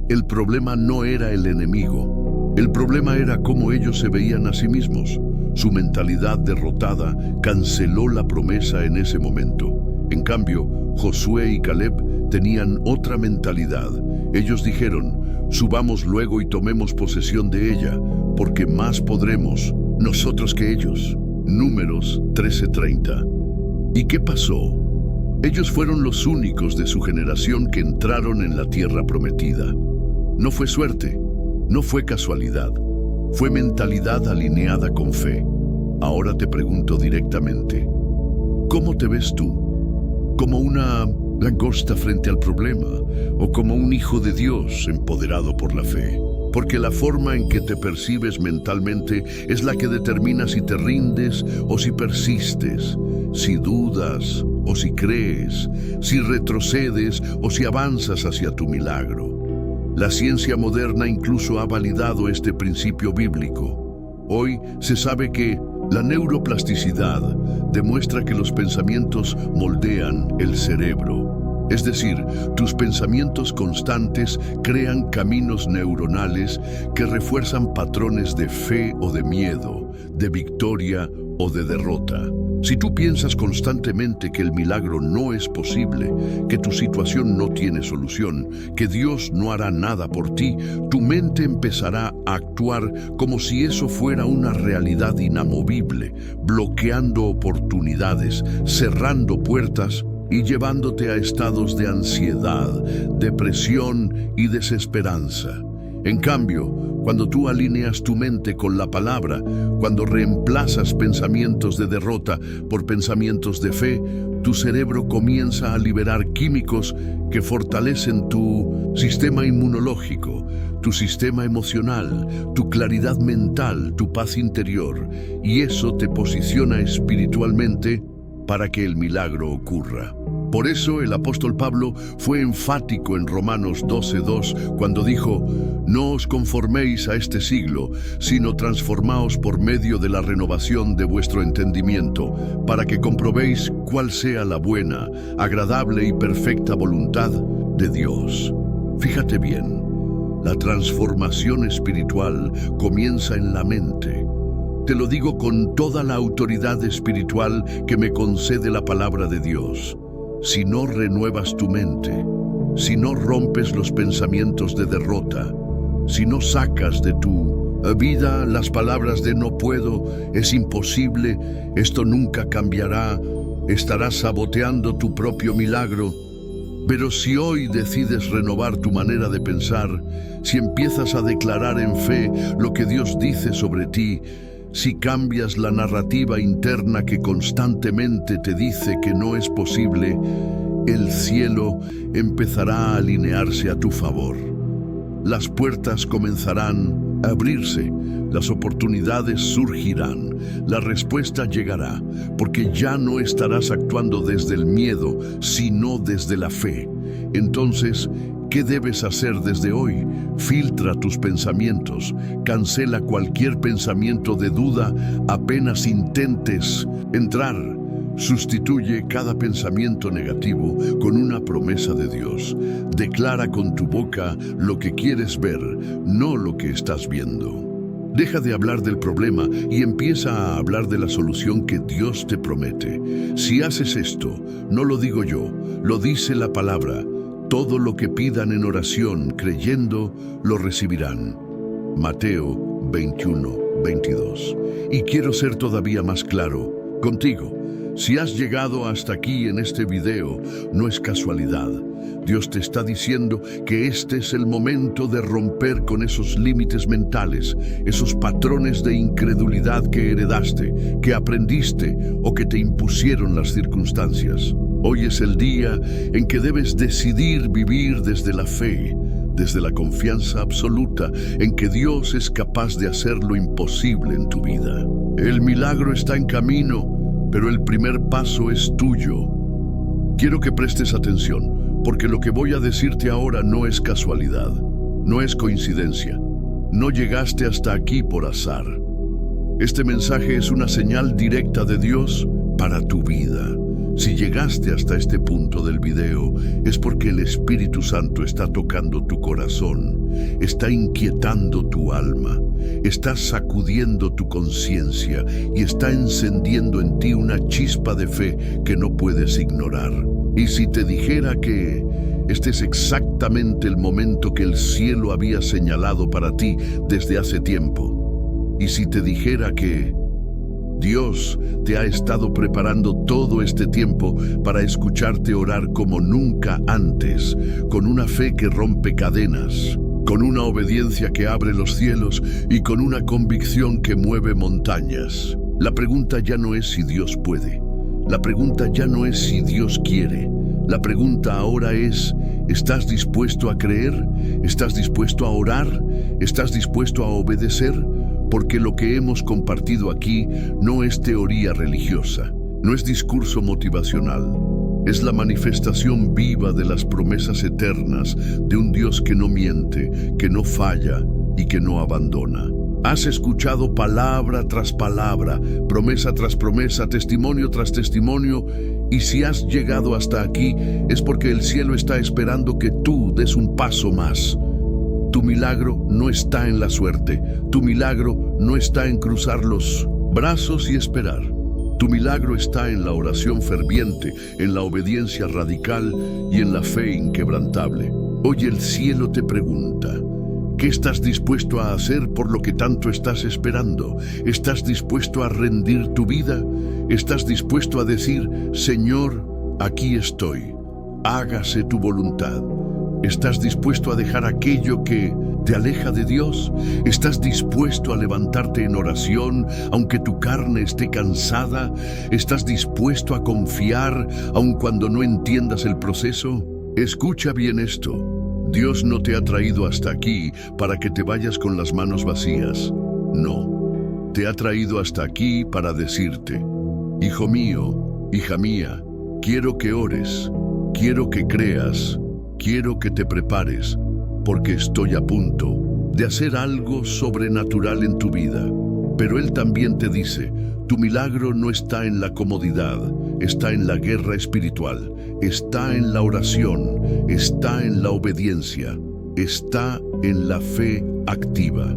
El problema no era el enemigo. El problema era cómo ellos se veían a sí mismos. Su mentalidad derrotada canceló la promesa en ese momento. En cambio, Josué y Caleb tenían otra mentalidad. Ellos dijeron, subamos luego y tomemos posesión de ella, porque más podremos nosotros que ellos. Números 13:30. ¿Y qué pasó? Ellos fueron los únicos de su generación que entraron en la tierra prometida. No fue suerte, no fue casualidad, fue mentalidad alineada con fe. Ahora te pregunto directamente, ¿cómo te ves tú? ¿Como una langosta frente al problema o como un hijo de Dios empoderado por la fe? Porque la forma en que te percibes mentalmente es la que determina si te rindes o si persistes, si dudas o si crees, si retrocedes o si avanzas hacia tu milagro. La ciencia moderna incluso ha validado este principio bíblico. Hoy se sabe que la neuroplasticidad demuestra que los pensamientos moldean el cerebro. Es decir, tus pensamientos constantes crean caminos neuronales que refuerzan patrones de fe o de miedo, de victoria o de derrota. Si tú piensas constantemente que el milagro no es posible, que tu situación no tiene solución, que Dios no hará nada por ti, tu mente empezará a actuar como si eso fuera una realidad inamovible, bloqueando oportunidades, cerrando puertas y llevándote a estados de ansiedad, depresión y desesperanza. En cambio, cuando tú alineas tu mente con la palabra, cuando reemplazas pensamientos de derrota por pensamientos de fe, tu cerebro comienza a liberar químicos que fortalecen tu sistema inmunológico, tu sistema emocional, tu claridad mental, tu paz interior, y eso te posiciona espiritualmente para que el milagro ocurra. Por eso el apóstol Pablo fue enfático en Romanos 12:2 cuando dijo: «No os conforméis a este siglo, sino transformaos por medio de la renovación de vuestro entendimiento, para que comprobéis cuál sea la buena, agradable y perfecta voluntad de Dios». Fíjate bien, la transformación espiritual comienza en la mente. Te lo digo con toda la autoridad espiritual que me concede la palabra de Dios. Si no renuevas tu mente, si no rompes los pensamientos de derrota, si no sacas de tu vida las palabras de no puedo, es imposible, esto nunca cambiará, estarás saboteando tu propio milagro. Pero si hoy decides renovar tu manera de pensar, si empiezas a declarar en fe lo que Dios dice sobre ti, si cambias la narrativa interna que constantemente te dice que no es posible, el cielo empezará a alinearse a tu favor. Las puertas comenzarán a abrirse, las oportunidades surgirán, la respuesta llegará, porque ya no estarás actuando desde el miedo, sino desde la fe. Entonces, ¿qué debes hacer desde hoy? Filtra tus pensamientos, cancela cualquier pensamiento de duda apenas intentes entrar. Sustituye cada pensamiento negativo con una promesa de Dios. Declara con tu boca lo que quieres ver, no lo que estás viendo. Deja de hablar del problema y empieza a hablar de la solución que Dios te promete. Si haces esto, no lo digo yo, lo dice la palabra. Todo lo que pidan en oración, creyendo, lo recibirán. Mateo 21:22. Y quiero ser todavía más claro contigo. Si has llegado hasta aquí en este video, no es casualidad. Dios te está diciendo que este es el momento de romper con esos límites mentales, esos patrones de incredulidad que heredaste, que aprendiste o que te impusieron las circunstancias. Hoy es el día en que debes decidir vivir desde la fe, desde la confianza absoluta en que Dios es capaz de hacer lo imposible en tu vida. El milagro está en camino, pero el primer paso es tuyo. Quiero que prestes atención, porque lo que voy a decirte ahora no es casualidad, no es coincidencia. No llegaste hasta aquí por azar. Este mensaje es una señal directa de Dios para tu vida. Si llegaste hasta este punto del video, es porque el Espíritu Santo está tocando tu corazón, está inquietando tu alma, está sacudiendo tu conciencia y está encendiendo en ti una chispa de fe que no puedes ignorar. Y si te dijera que este es exactamente el momento que el cielo había señalado para ti desde hace tiempo, y si te dijera que Dios te ha estado preparando todo este tiempo para escucharte orar como nunca antes, con una fe que rompe cadenas, con una obediencia que abre los cielos y con una convicción que mueve montañas. La pregunta ya no es si Dios puede. La pregunta ya no es si Dios quiere. La pregunta ahora es, ¿estás dispuesto a creer? ¿Estás dispuesto a orar? ¿Estás dispuesto a obedecer? Porque lo que hemos compartido aquí no es teoría religiosa, no es discurso motivacional. Es la manifestación viva de las promesas eternas de un Dios que no miente, que no falla y que no abandona. Has escuchado palabra tras palabra, promesa tras promesa, testimonio tras testimonio, y si has llegado hasta aquí es porque el cielo está esperando que tú des un paso más. Tu milagro no está en la suerte, tu milagro no está en cruzar los brazos y esperar. Tu milagro está en la oración ferviente, en la obediencia radical y en la fe inquebrantable. Hoy el cielo te pregunta, ¿qué estás dispuesto a hacer por lo que tanto estás esperando? ¿Estás dispuesto a rendir tu vida? ¿Estás dispuesto a decir, Señor, aquí estoy, hágase tu voluntad? ¿Estás dispuesto a dejar aquello que te aleja de Dios? ¿Estás dispuesto a levantarte en oración aunque tu carne esté cansada? ¿Estás dispuesto a confiar aun cuando no entiendas el proceso? Escucha bien esto. Dios no te ha traído hasta aquí para que te vayas con las manos vacías. No, te ha traído hasta aquí para decirte, hijo mío, hija mía, quiero que ores, quiero que creas, quiero que te prepares, porque estoy a punto de hacer algo sobrenatural en tu vida. Pero Él también te dice, tu milagro no está en la comodidad, está en la guerra espiritual, está en la oración, está en la obediencia, está en la fe activa.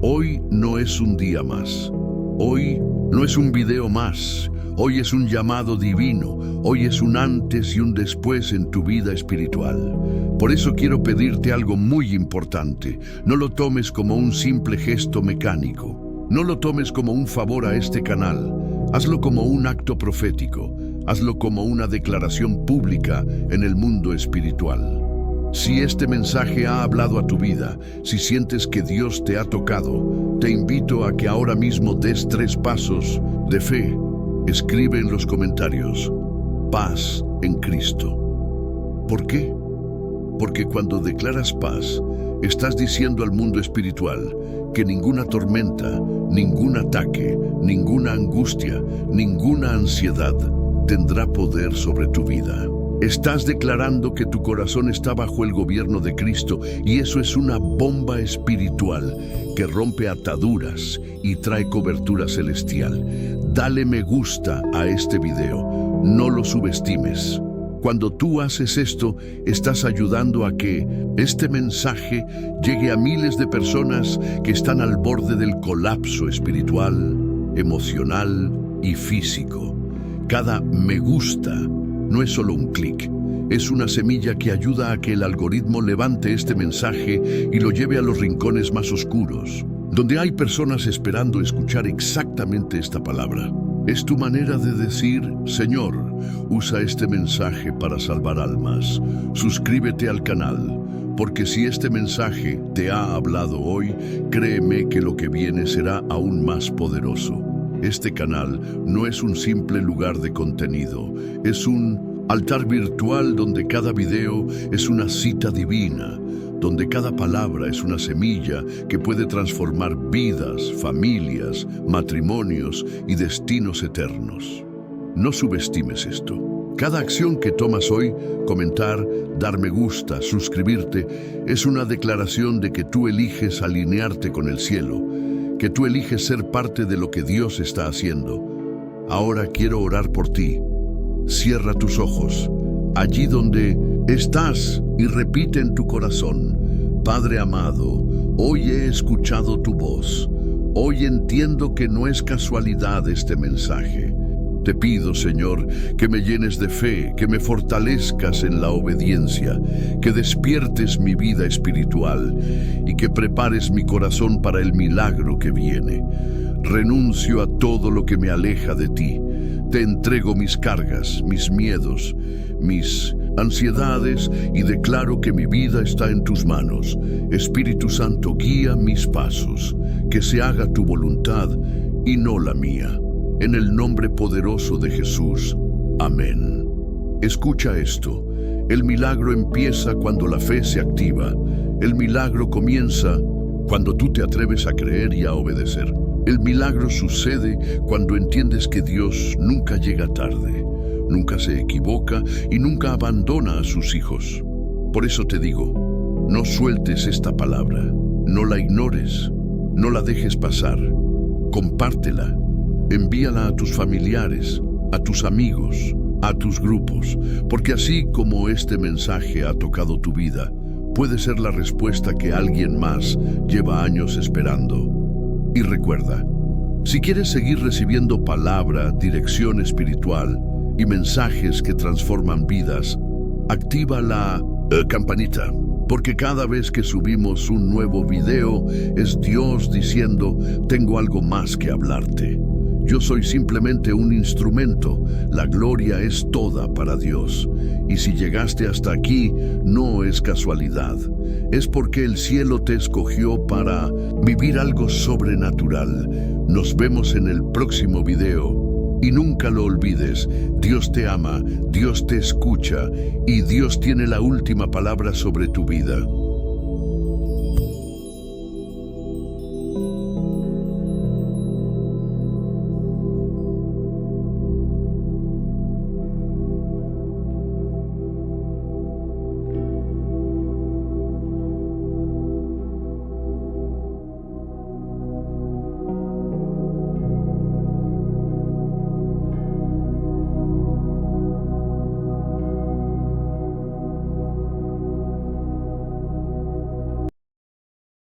Hoy no es un día más, hoy no es un video más, hoy es un llamado divino, hoy es un antes y un después en tu vida espiritual. Por eso quiero pedirte algo muy importante. No lo tomes como un simple gesto mecánico. No lo tomes como un favor a este canal. Hazlo como un acto profético. Hazlo como una declaración pública en el mundo espiritual. Si este mensaje ha hablado a tu vida, si sientes que Dios te ha tocado, te invito a que ahora mismo des 3 pasos de fe. Escribe en los comentarios, paz en Cristo. ¿Por qué? Porque cuando declaras paz, estás diciendo al mundo espiritual que ninguna tormenta, ningún ataque, ninguna angustia, ninguna ansiedad tendrá poder sobre tu vida. Estás declarando que tu corazón está bajo el gobierno de Cristo y eso es una bomba espiritual que rompe ataduras y trae cobertura celestial. Dale me gusta a este video, no lo subestimes. Cuando tú haces esto, estás ayudando a que este mensaje llegue a miles de personas que están al borde del colapso espiritual, emocional y físico. Cada me gusta no es solo un clic, es una semilla que ayuda a que el algoritmo levante este mensaje y lo lleve a los rincones más oscuros, donde hay personas esperando escuchar exactamente esta palabra. Es tu manera de decir, Señor, usa este mensaje para salvar almas. Suscríbete al canal, porque si este mensaje te ha hablado hoy, créeme que lo que viene será aún más poderoso. Este canal no es un simple lugar de contenido, es un altar virtual donde cada video es una cita divina, donde cada palabra es una semilla que puede transformar vidas, familias, matrimonios y destinos eternos. No subestimes esto. Cada acción que tomas hoy, comentar, dar me gusta, suscribirte, es una declaración de que tú eliges alinearte con el cielo, que tú eliges ser parte de lo que Dios está haciendo. Ahora quiero orar por ti. Cierra tus ojos, allí donde estás, y repite en tu corazón, Padre amado, hoy he escuchado tu voz. Hoy entiendo que no es casualidad este mensaje. Te pido, Señor, que me llenes de fe, que me fortalezcas en la obediencia, que despiertes mi vida espiritual y que prepares mi corazón para el milagro que viene. Renuncio a todo lo que me aleja de ti. Te entrego mis cargas, mis miedos, mis ansiedades y declaro que mi vida está en tus manos. Espíritu Santo, guía mis pasos, que se haga tu voluntad y no la mía. en el nombre poderoso de Jesús. Amén. Escucha esto. El milagro empieza cuando la fe se activa. El milagro comienza cuando tú te atreves a creer y a obedecer. El milagro sucede cuando entiendes que Dios nunca llega tarde, nunca se equivoca y nunca abandona a sus hijos. Por eso te digo, no sueltes esta palabra, no la ignores, no la dejes pasar. Compártela, envíala a tus familiares, a tus amigos, a tus grupos, porque así como este mensaje ha tocado tu vida, puede ser la respuesta que alguien más lleva años esperando. Y recuerda, si quieres seguir recibiendo palabra, dirección espiritual y mensajes que transforman vidas, activa la campanita, porque cada vez que subimos un nuevo video es Dios diciendo, tengo algo más que hablarte. Yo soy simplemente un instrumento, la gloria es toda para Dios. Y si llegaste hasta aquí, no es casualidad. Es porque el cielo te escogió para vivir algo sobrenatural. Nos vemos en el próximo video. Y nunca lo olvides, Dios te ama, Dios te escucha y Dios tiene la última palabra sobre tu vida.